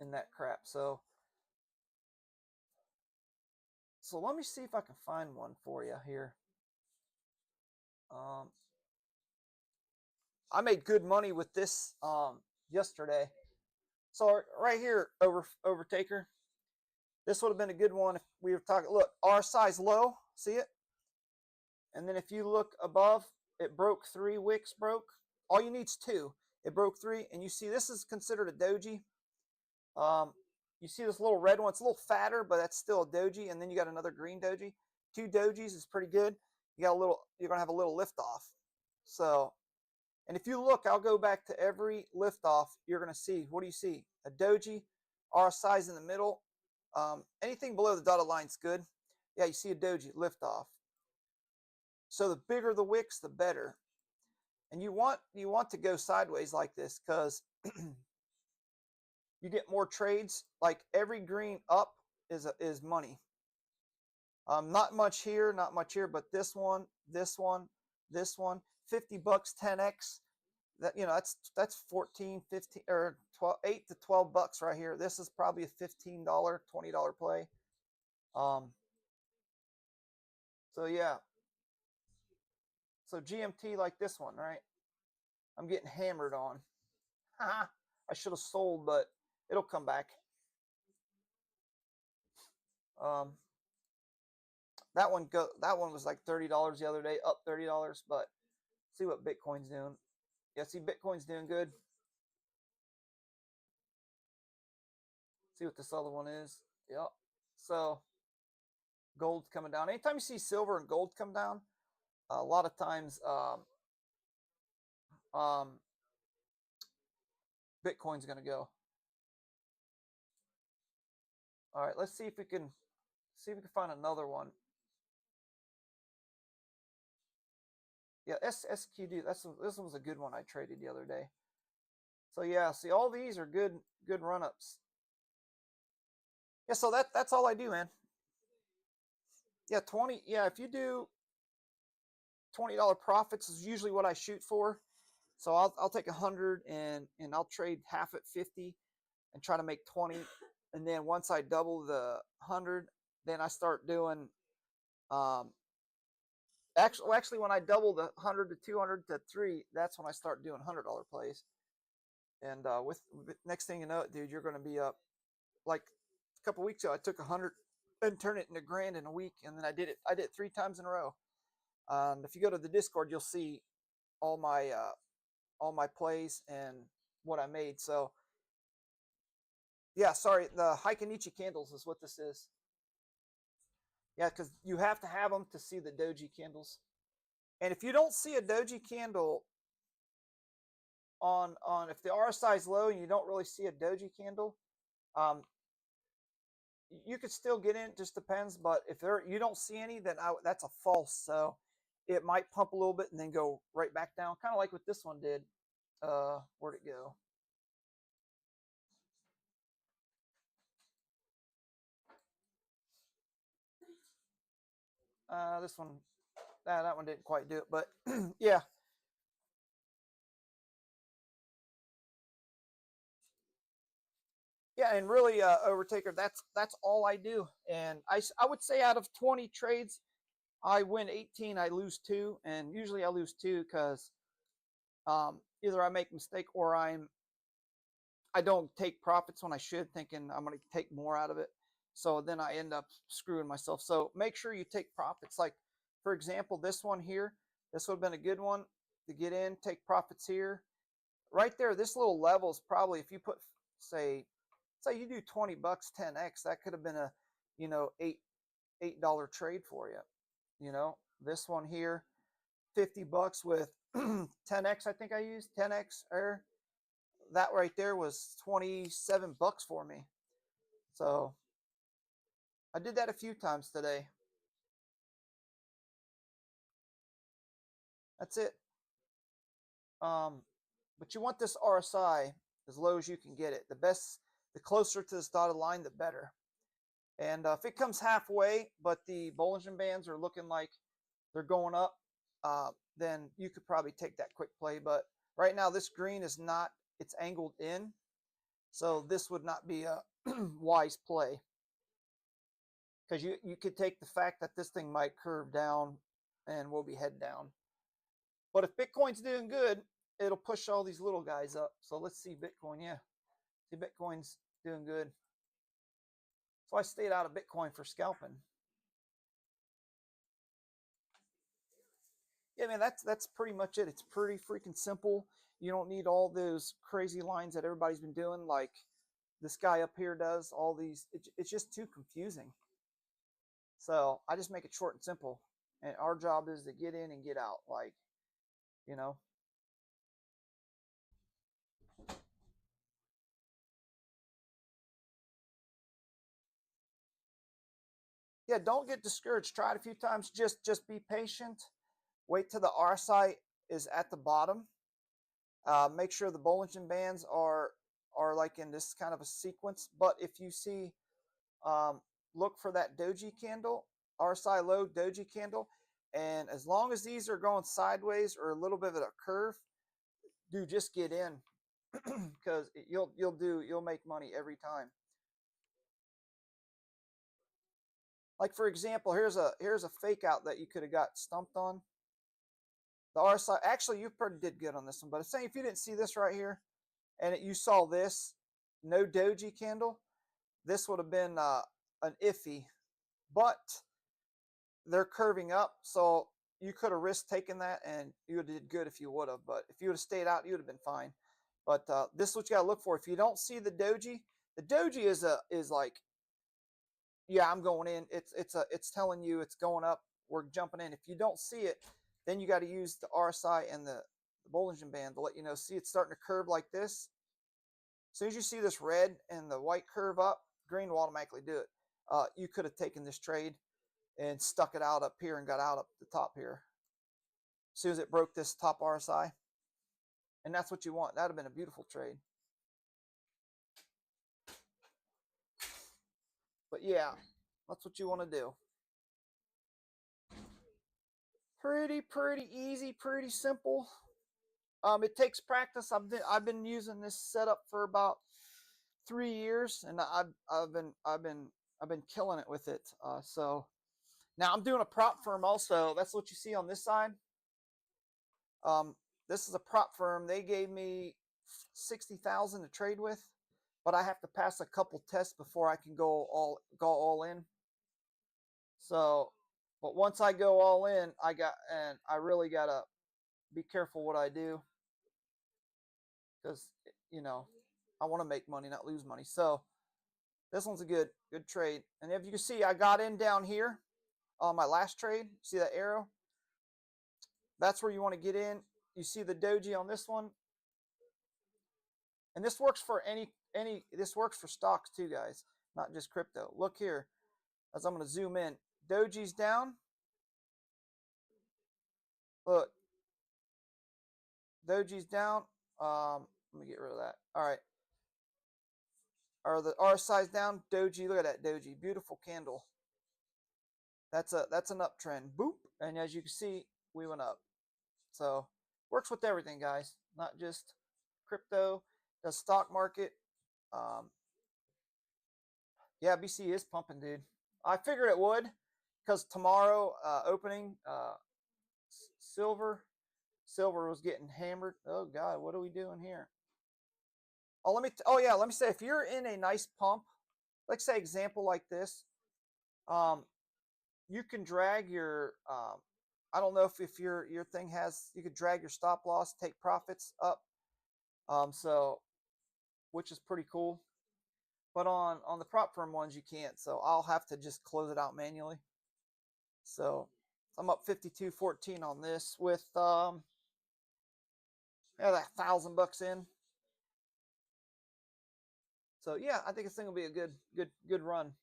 in that crap. So let me see if I can find one for you here. I made good money with this yesterday. So right here, Overtaker, this would have been a good one if we were talking. Look, RSI is low. See it? And then if you look above, it broke 3 wicks. All you need is 2. It broke 3, and you see this is considered a doji. You see this little red one. It's a little fatter, but that's still a doji. And then you got another green doji. 2 dojis is pretty good. You're gonna have a little lift off. So, and if you look, I'll go back to every lift off. You're gonna see, what do you see? A doji, RSI is in the middle. Anything below the dotted line is good. Yeah, you see a doji lift off. So the bigger the wicks, the better. And you want to go sideways like this, because you get more trades. Like every green up is money. Not much here, but this one, 50 bucks, 10x. That, that's 14, 15, or 12, 8 to 12 bucks right here. This is probably a $15, $20 play. So yeah. So GMT like this one, right? I'm getting hammered on. I should have sold, but it'll come back. That one was like $30 the other day, up $30, but See what Bitcoin's doing. Yeah, see Bitcoin's doing good. See what this other one is. Yep. So gold's coming down. Anytime you see silver and gold come down, a lot of times Bitcoin's going to go. All right, let's see if we can find another one. Yeah, SQD. This one was a good one I traded the other day. So yeah, see, all these are good run-ups. Yeah, so that's all I do, man. Yeah, 20. Yeah, if you do $20 profits is usually what I shoot for. So I'll take 100 and I'll trade half at 50 and try to make 20. And then once I double the 100, then I start doing actually when I double the 100 to 200 to 3, that's when I start doing $100 plays. And with next thing you know, dude, you're going to be up. Like a couple weeks ago, I took 100 and turned it into $1,000 in a week, and then I did it 3 times in a row. And if you go to the Discord, you'll see all my plays and what I made. So yeah, sorry, the Heikinichi candles is what this is. Yeah, because you have to have them to see the doji candles. And if you don't see a doji candle on if the RSI is low and you don't really see a doji candle, you could still get in. It just depends. But if you don't see any, then that's a false. So it might pump a little bit and then go right back down, kind of like what this one did. Where'd it go? This one, that one didn't quite do it, but yeah. Yeah, and really, Overtaker, that's all I do. And I would say out of 20 trades, I win 18, I lose 2, and usually I lose 2 because either I make a mistake or I don't take profits when I should, thinking I'm going to take more out of it. So then I end up screwing myself. So make sure you take profits. Like, for example, this one here, this would have been a good one to get in, take profits here. Right there, this little level is probably, if you put, say you do 20 bucks, 10x, that could have been a, $8 trade for you. This one here, 50 bucks with 10x, I think I used 10x error. That right there was 27 bucks for me. So I did that a few times today. That's it. But you want this RSI as low as you can get it. The closer to this dotted line, the better. And if it comes halfway, but the Bollinger Bands are looking like they're going up, then you could probably take that quick play. But right now, this green is not, it's angled in. So this would not be a wise play. Because you could take the fact that this thing might curve down and we'll be head down. But if Bitcoin's doing good, it'll push all these little guys up. So let's see Bitcoin. Yeah. See, Bitcoin's doing good. So I stayed out of Bitcoin for scalping. Yeah, man, that's pretty much it. It's pretty freaking simple. You don't need all those crazy lines that everybody's been doing, like this guy up here does. All these, it's just too confusing. So I just make it short and simple. And our job is to get in and get out, like, Yeah, don't get discouraged. Try it a few times. Just be patient. Wait till the RSI is at the bottom. Make sure the Bollinger Bands are like in this kind of a sequence. But if you see, look for that doji candle, RSI low doji candle, and as long as these are going sideways or a little bit of a curve, do just get in because you'll make money every time. Like for example, here's a fake out that you could have got stumped on. The RSI, actually, you pretty did good on this one, but it's saying if you didn't see this right here, and you saw this, no doji candle, this would have been an iffy, but they're curving up, so you could have risked taking that, and you would have did good if you would have. But if you would have stayed out, you would have been fine. But this is what you got to look for. If you don't see the doji is like, yeah, I'm going in. It's telling you it's going up. We're jumping in. If you don't see it, then you got to use the RSI and the Bollinger Band to let you know. See, it's starting to curve like this. As soon as you see this red and the white curve up, green will automatically do it. You could have taken this trade and stuck it out up here and got out up the top here. As soon as it broke this top RSI. And that's what you want. That would have been a beautiful trade. But yeah, that's what you want to do. Pretty easy, pretty simple. It takes practice. I've been using this setup for about 3 years, and I've been killing it with it. So now I'm doing a prop firm also. That's what you see on this side. This is a prop firm. They gave me $60,000 to trade with, but I have to pass a couple tests before I can go all in. So, but once I go all in, I really gotta be careful what I do, because I want to make money, not lose money. So this one's a good trade. And if you can see, I got in down here on my last trade. See that arrow? That's where you want to get in. You see the doji on this one, and this works for this works for stocks too, guys, not just crypto. Look here, as I'm going to zoom in. Doji's down. Look, doji's down. Let me get rid of that. All right. Or the RSI's down. Doji, look at that doji. Beautiful candle. That's an uptrend. Boop. And as you can see, we went up. So works with everything, guys, not just crypto. The stock market. Yeah, BC is pumping, dude. I figured it would, because tomorrow opening silver was getting hammered. Oh God, what are we doing here? Oh, let me say, if you're in a nice pump, like say example like this, you can drag your I don't know if your thing has, you could drag your stop loss, take profits up, so which is pretty cool. But on the prop firm ones you can't, so I'll have to just close it out manually. So I'm up 52.14 on this with that $1,000 in. So yeah, I think this thing will be a good run.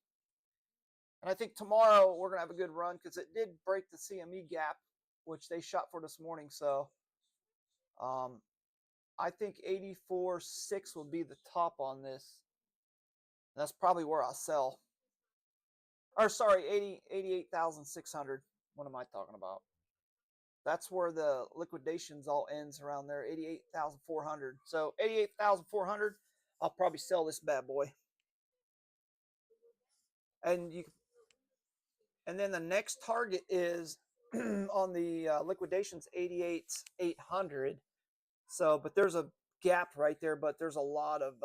And I think tomorrow we're gonna have a good run, because it did break the CME gap, which they shot for this morning. So I think 84.6 will be the top on this. That's probably where I'll sell. Or sorry, 88,600. What am I talking about? That's where the liquidations all ends, around there, 88,400. So 88,400, I'll probably sell this bad boy. And then the next target is on the liquidations 88,800. So, but there's a gap right there, but there's a lot of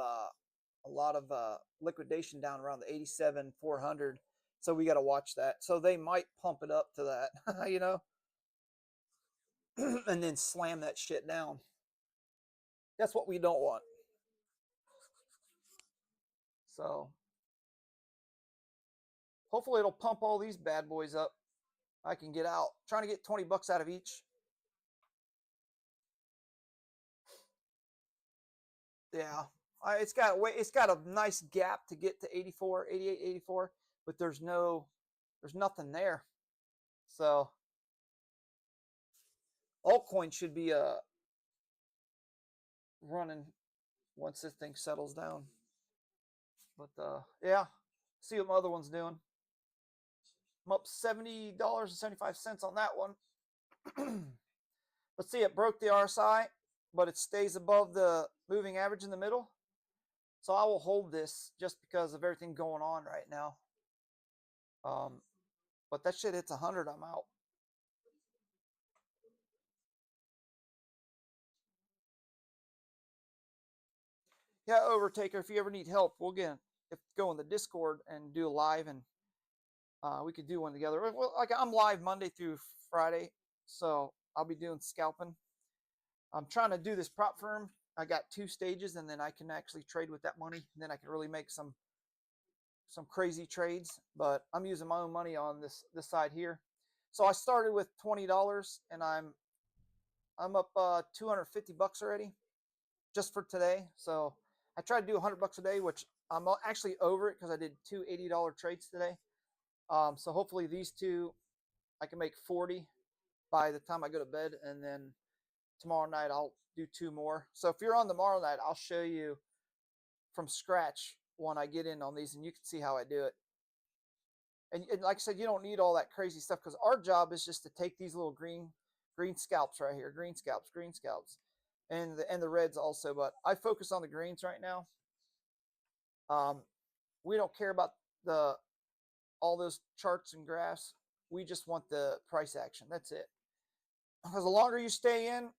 liquidation down around the 87,400. So we got to watch that. So they might pump it up to that, and then slam that shit down. That's what we don't want. So hopefully it'll pump all these bad boys up. I can get out. I'm trying to get $20 out of each. Yeah, it's got a nice gap to get to 84, 88, 84, but there's nothing there. So altcoin should be running once this thing settles down. But yeah, see what my other one's doing. I'm up $70.75 on that one. Let's see, it broke the RSI, but it stays above the moving average in the middle. So I will hold this just because of everything going on right now. But that shit hits 100, I'm out. Yeah, Overtaker, if you ever need help, we'll go in the Discord and do a live, and we could do one together. Well, like I'm live Monday through Friday, so I'll be doing scalping. I'm trying to do this prop firm. I got 2 stages, and then I can actually trade with that money, and then I can really make some crazy trades. But I'm using my own money on this side here. So I started with $20, and I'm up $250 already just for today. So I try to do $100 a day, which I'm actually over it because I did 2 $80 trades today. So hopefully these two I can make 40 by the time I go to bed, and then tomorrow night I'll do 2 more. So if you're on tomorrow night, I'll show you from scratch when I get in on these, and you can see how I do it. And like I said, you don't need all that crazy stuff because our job is just to take these little green scalps right here, green scalps, and the reds also. But I focus on the greens right now. We don't care about all those charts and graphs. We just want the price action. That's it. Because the longer you stay in,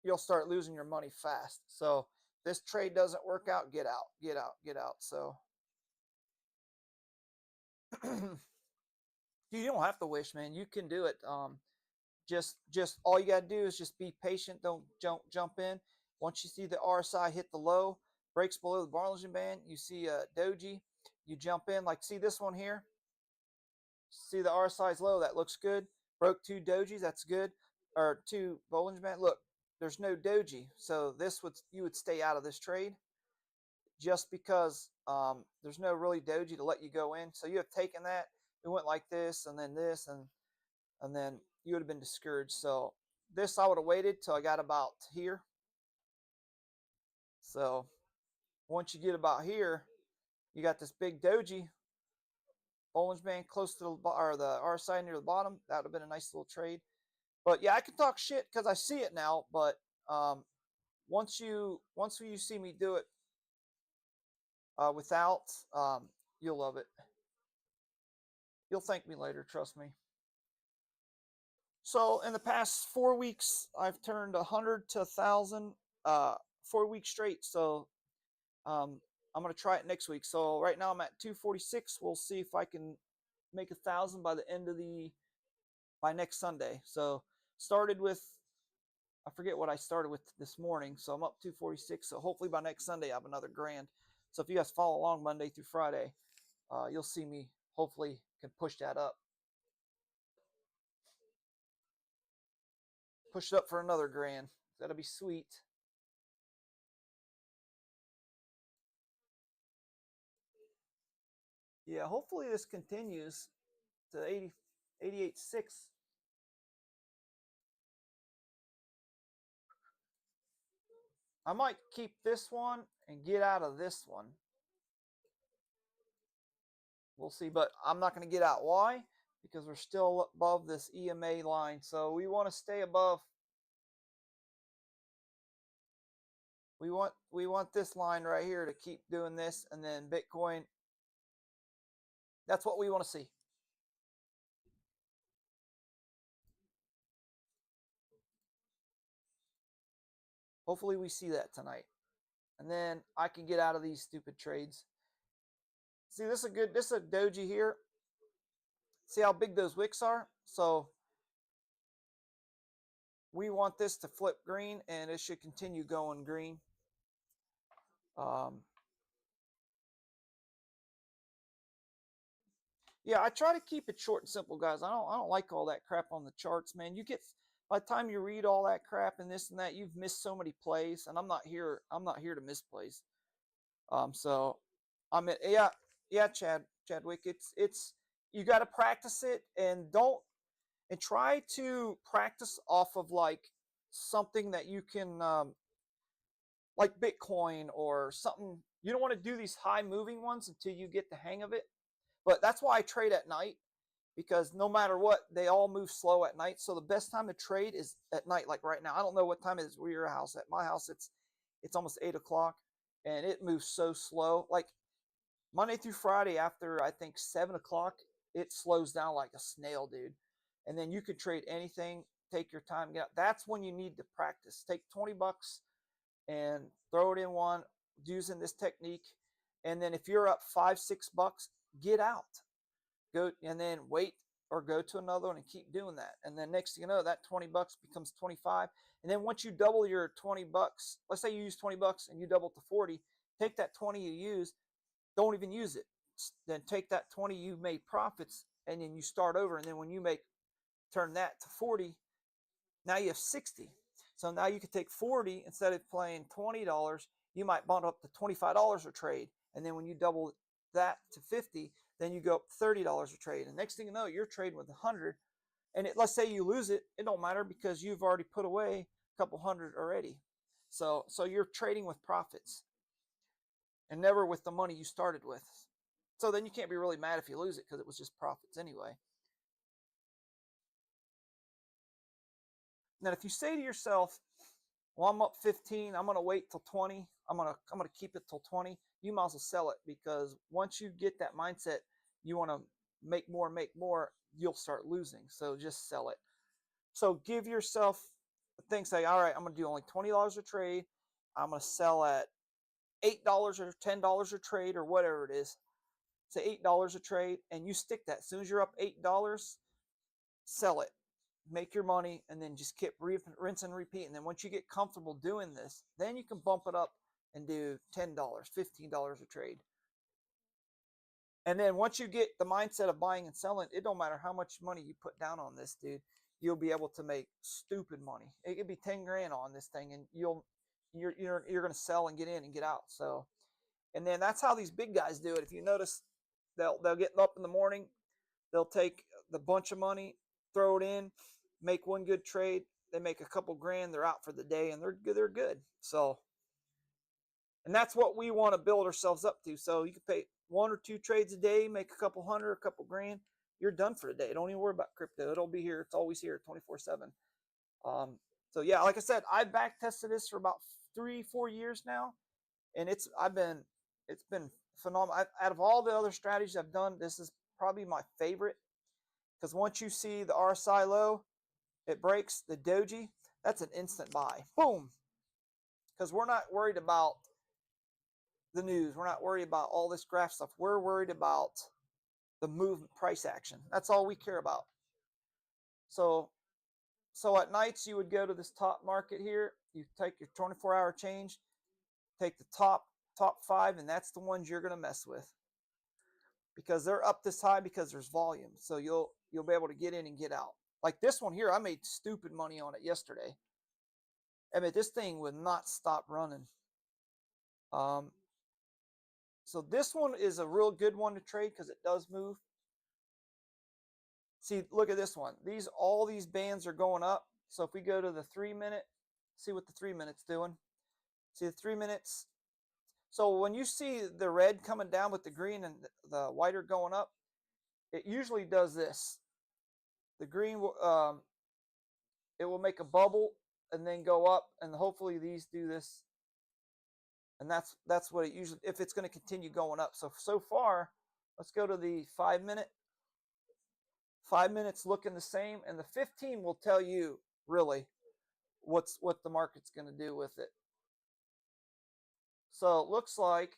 you'll start losing your money fast. So this trade doesn't work out, get out, get out, get out. So you don't have to wish, man. You can do it. Just all you got to do is just be patient. Don't jump in. Once you see the RSI hit the low, breaks below the Bollinger Band, you see a doji, you jump in. Like, see this one here? See the RSI is low. That looks good. Broke 2 dojis. That's good. Or 2 Bollinger Band. Look, there's no doji. So you would stay out of this trade just because there's no really doji to let you go in. So you have taken that. It went like this, and then this, and then you would have been discouraged. So this I would have waited till I got about here. So once you get about here, you got this big doji, Bollinger Band close to the RSI near the bottom. That would have been a nice little trade. But yeah, I can talk shit because I see it now. But once you see me do it without, you'll love it. You'll thank me later, trust me. So in the past 4 weeks, I've turned 100 to 1,000 4 weeks straight. So I'm going to try it next week. So right now I'm at 246. We'll see if I can make 1,000 by the end of by next Sunday. So started with, I forget what I started with this morning. So I'm up 246. So hopefully by next Sunday I have another grand. So if you guys follow along Monday through Friday, you'll see me hopefully can push that up. Push it up for another grand. That'll be sweet. Yeah, hopefully this continues to 88.6. I might keep this one and get out of this one. We'll see, but I'm not going to get out. Why? Because we're still above this EMA line. So we want to stay above. We want this line right here to keep doing this, and then Bitcoin. That's what we want to see. Hopefully we see that tonight. And then I can get out of these stupid trades. See, this is a doji here. See how big those wicks are? So we want this to flip green, and it should continue going green. Yeah, I try to keep it short and simple, guys. I don't like all that crap on the charts, man. By the time you read all that crap and this and that, you've missed so many plays, and I'm not here to miss plays. So I'm at, Chadwick. It's you got to practice it, and try to practice off of like something that you can like Bitcoin or something. You don't want to do these high moving ones until you get the hang of it. But that's why I trade at night, because no matter what, they all move slow at night. So the best time to trade is at night. Like right now, I don't know what time it is where your house. At my house, it's almost 8 o'clock, and it moves so slow. Like Monday through Friday, after I think 7 o'clock, it slows down like a snail, dude. And then you could trade anything. Take your time. Get out. That's when you need to practice. Take $20 and throw it in one using this technique. And then if you're up $5-6, get out. Go and then wait or go to another one and keep doing that. And then next thing you know, that 20 bucks becomes 25. And then once you double your 20 bucks, let's say you use 20 bucks and you double it to 40, take that 20 you use, don't even use it. Then take that 20 you made profits and then you start over. And then when you turn that to 40, now you have 60. So now you could take 40, instead of playing $20, you might bump up to $25 a trade. And then when you double that to 50, then you go up $30 a trade. And next thing you know, you're trading with 100. And let's say you lose it, it don't matter because you've already put away a couple hundred already. So you're trading with profits and never with the money you started with. So then you can't be really mad if you lose it because it was just profits anyway. Now, if you say to yourself, well, I'm up 15, I'm going to wait till 20, I'm going to keep it till 20, you might as well sell it, because once you get that mindset, you want to make more, you'll start losing. So just sell it. So give yourself a thing, say, all right, I'm going to do only $20 a trade. I'm going to sell at $8 or $10 a trade or whatever it is. Say $8 a trade, and you stick that. As soon as you're up $8, sell it. Make your money, and then just keep rinse and repeat. And then once you get comfortable doing this, then you can bump it up and do $10, $15 a trade. And then once you get the mindset of buying and selling, it don't matter how much money you put down on this, dude. You'll be able to make stupid money. It could be 10 grand on this thing, and you're going to sell and get in and get out. So, and then that's how these big guys do it. If you notice, they'll get up in the morning, they'll take the bunch of money, throw it in, make one good trade, they make a couple grand, they're out for the day, and they're good. So, and that's what we want to build ourselves up to. So you can pay 1 or 2 trades a day, make a couple hundred, a couple grand, you're done for the day. Don't even worry about crypto. It'll be here. It's always here 24/7. So yeah, like I said, I back tested this for about 3-4 years now, and it's been phenomenal. Out of all the other strategies I've done, this is probably my favorite, because once you see the RSI low, it breaks the doji, that's an instant buy. Boom. Because we're not worried about the news. We're not worried about all this graph stuff. We're worried about the movement, price action. That's all we care about. So at nights, you would go to this top market here. You take your 24-hour change, take the top 5, and that's the ones you're going to mess with, because they're up this high because there's volume. So you'll be able to get in and get out. Like this one here, I made stupid money on it yesterday. I mean, this thing would not stop running. So this one is a real good one to trade because it does move. See, look at this one. All these bands are going up. So if we go to the 3-minute, see what the 3 minutes doing. See the 3 minutes. So when you see the red coming down with the green and the white are going up, it usually does this. The green, it will make a bubble and then go up, and hopefully these do this. And that's what it usually, if it's going to continue going up. So far, let's go to the 5-minute. 5 minutes looking the same, and the 15 will tell you really what the market's going to do with it. So it looks like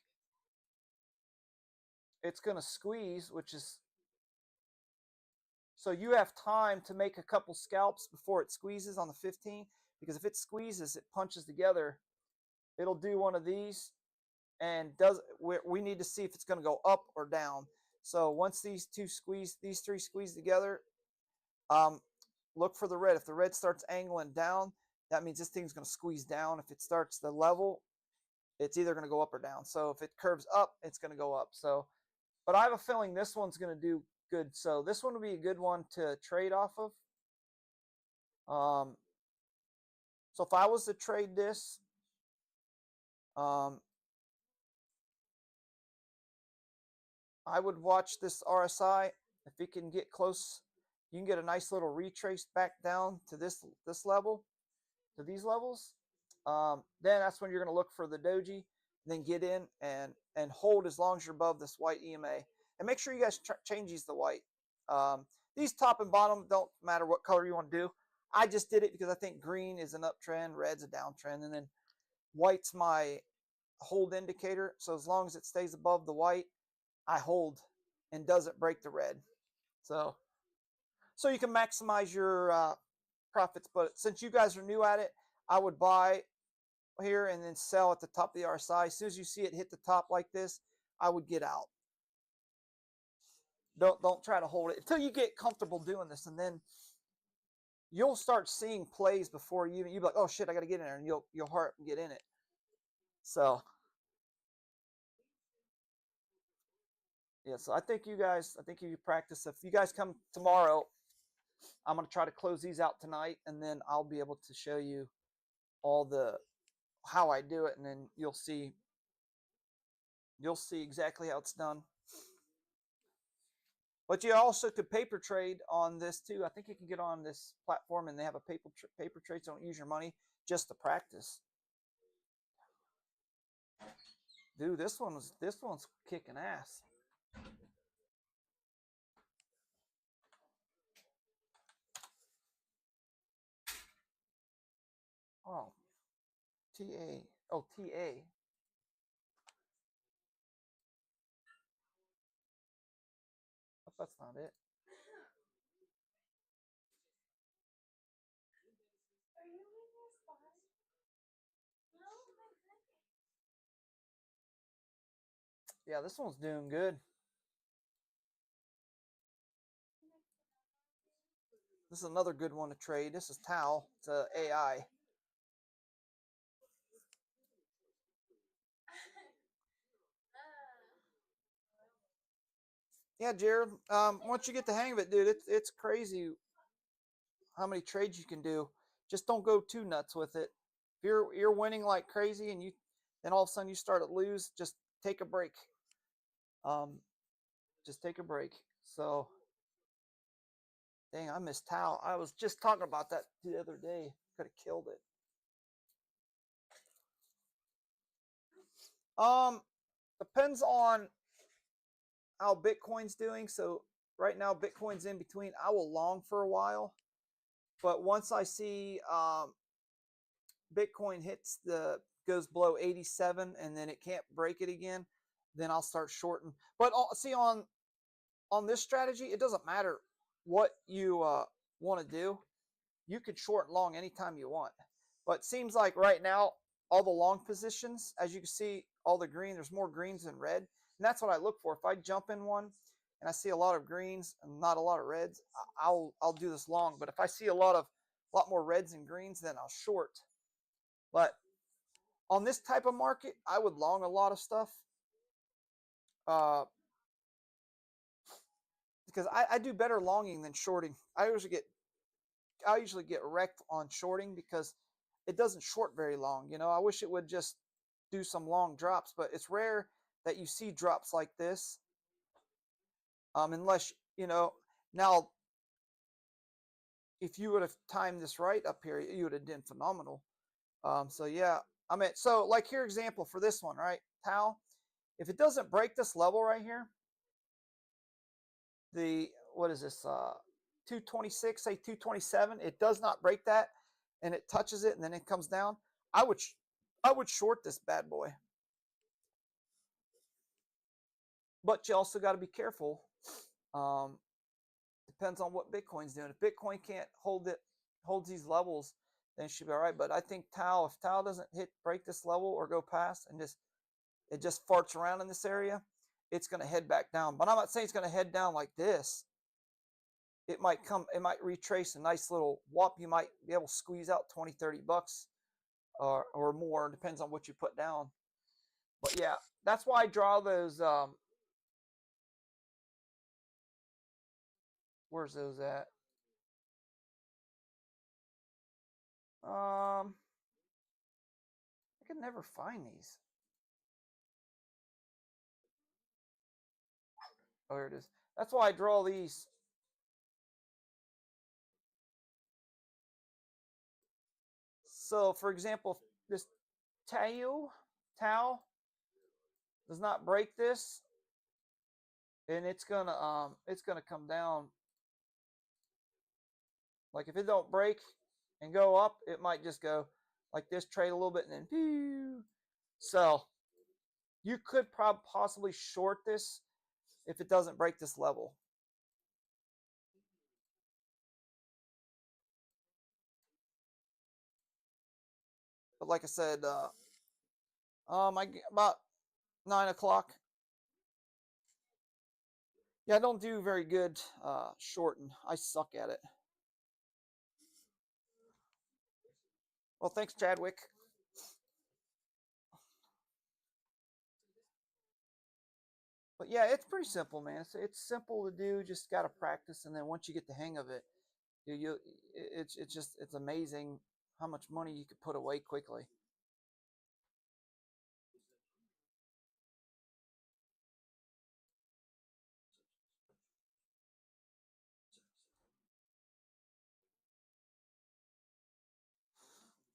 it's going to squeeze, which is, so you have time to make a couple scalps before it squeezes on the 15, because if it squeezes, it punches together, it'll do one of these, and we need to see if it's going to go up or down. So once these three squeeze together, look for the red. If the red starts angling down, that means this thing's going to squeeze down. If it starts the level, it's either going to go up or down. So if it curves up, it's going to go up. So, but I have a feeling this one's going to do good. So this one would be a good one to trade off of. So if I was to trade this, I would watch this RSI. If it can get close, you can get a nice little retrace back down to this level, to these levels. Then that's when you're going to look for the doji, then get in and hold as long as you're above this white EMA. And make sure you guys change these to white. These top and bottom don't matter what color you want to do. I just did it because I think green is an uptrend, red's a downtrend, and then white's my hold indicator. So as long as it stays above the white, I hold and doesn't break the red. So so you can maximize your profits. But since you guys are new at it, I would buy here and then sell at the top of the RSI. As soon as you see it hit the top like this, I would get out. Don't try to hold it until you get comfortable doing this, and then you'll start seeing plays before you'll be like, oh shit, I got to get in there, and you'll hurry up and get in it. So yeah, so I think you practice. If you guys come tomorrow, I'm going to try to close these out tonight, and then I'll be able to show you all the how I do it, and then you'll see exactly how it's done. But you also could paper trade on this too. I think you can get on this platform and they have a paper trade, so don't use your money just to practice. Dude, this one's kicking ass. Oh, TA. Oh, TA. But that's not it. Yeah, this one's doing good. This is another good one to trade. This is Tau. It's a AI. Yeah, Jared. Once you get the hang of it, dude, it's crazy how many trades you can do. Just don't go too nuts with it. If you're winning like crazy and then all of a sudden you start to lose, just take a break. Just take a break. So, dang, I missed Tau. I was just talking about that the other day. Could have killed it. Depends on how Bitcoin's doing. So right now Bitcoin's in between. I will long for a while, but once I see Bitcoin goes below 87 and then it can't break it again, then I'll start shorting. But see, on this strategy, it doesn't matter what you want to do. You can short and long anytime you want. But it seems like right now, all the long positions, as you can see, all the green, there's more greens than red. And that's what I look for. If I jump in one and I see a lot of greens and not a lot of reds, I'll do this long. But if I see a lot more reds and greens, then I'll short. But on this type of market, I would long a lot of stuff. Because I do better longing than shorting. I usually get wrecked on shorting because it doesn't short very long. I wish it would just do some long drops, but it's rare that you see drops like this. Unless, now if you would have timed this right up here, you would have done phenomenal. So yeah, so like here example for this one, right? Tau, if it doesn't break this level right here, what is this? 226, say 227. It does not break that, and it touches it, and then it comes down. I would short this bad boy. But you also got to be careful. Depends on what Bitcoin's doing. If Bitcoin can't holds these levels, then it should be all right. But I think if Tau doesn't break this level or go past and it just farts around in this area, it's going to head back down. But I'm not saying it's going to head down like this. It might retrace a nice little whop. You might be able to squeeze out 20, 30 bucks or more. It depends on what you put down. But yeah, that's why I draw those. Where's those at? I can never find these. Oh, here it is. That's why I draw these. So, for example, this Tau does not break this, and it's gonna come down. Like if it don't break and go up, it might just go like this, trade a little bit, and then pew. So you could possibly short this if it doesn't break this level. But like I said, about 9 o'clock. Yeah, I don't do very good shorting. I suck at it. Well, thanks, Chadwick. But yeah, it's pretty simple, man. It's simple to do. Just got to practice, and then once you get the hang of it, it's amazing how much money you could put away quickly.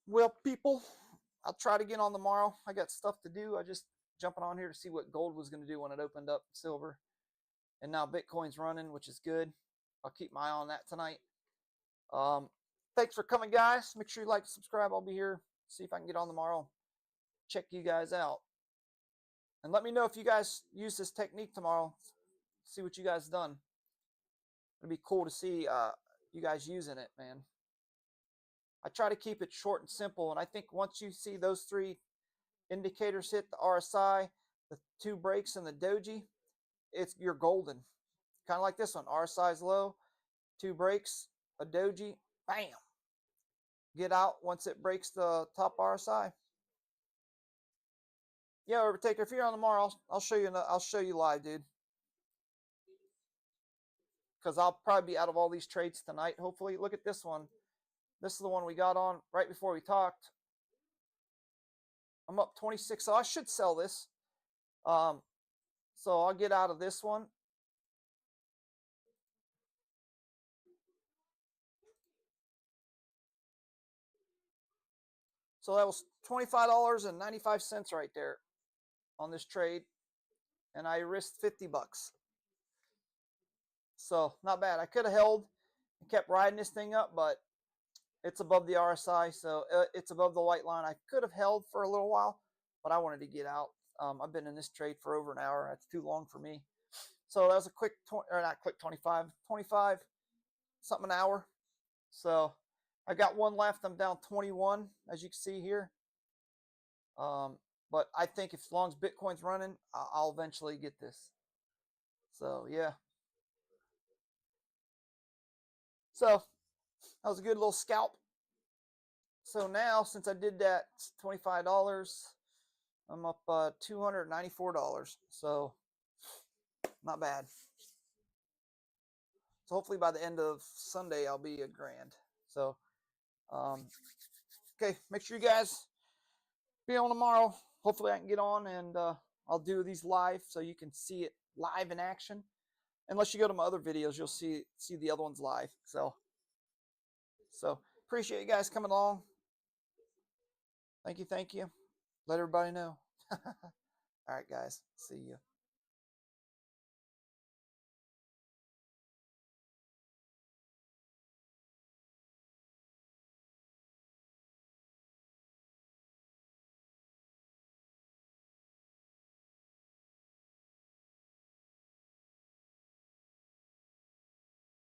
Well, people, I'll try to get on tomorrow. I got stuff to do. I just jumping on here to see what gold was going to do when it opened up, silver. And now Bitcoin's running, which is good. I'll keep my eye on that tonight. Thanks for coming, guys. Make sure you like, subscribe. I'll be here. See if I can get on tomorrow. Check you guys out. And let me know if you guys use this technique tomorrow. See what you guys done. It'd be cool to see you guys using it, man. I try to keep it short and simple. And I think once you see those 3 indicators hit, the RSI, the 2 breaks, and the doji, you're golden. Kind of like this one. RSI is low, 2 breaks, a doji, bam. Get out once it breaks the top RSI. Yeah, Overtaker, if you're on tomorrow, I'll show you. I'll show you live, dude. Because I'll probably be out of all these trades tonight. Hopefully, look at this one. This is the one we got on right before we talked. I'm up 26, so I should sell this. So I'll get out of this one. So that was $25.95 right there on this trade. And I risked 50 bucks. So not bad. I could have held and kept riding this thing up, but it's above the RSI. So it's above the white line. I could have held for a little while, but I wanted to get out. I've been in this trade for over an hour. That's too long for me. So that was a quick, or not quick 25, something an hour. So I got one left. I'm down 21, as you can see here. But I think as long as Bitcoin's running, I'll eventually get this. So yeah. So that was a good little scalp. So now, since I did that $25, I'm up $294. So not bad. So hopefully by the end of Sunday, I'll be $1,000. So, okay, make sure you guys be on tomorrow. Hopefully I can get on and I'll do these live so you can see it live in action. Unless you go to my other videos, you'll see the other ones live. So appreciate you guys coming along. Thank you. Let everybody know. All right, guys. See you.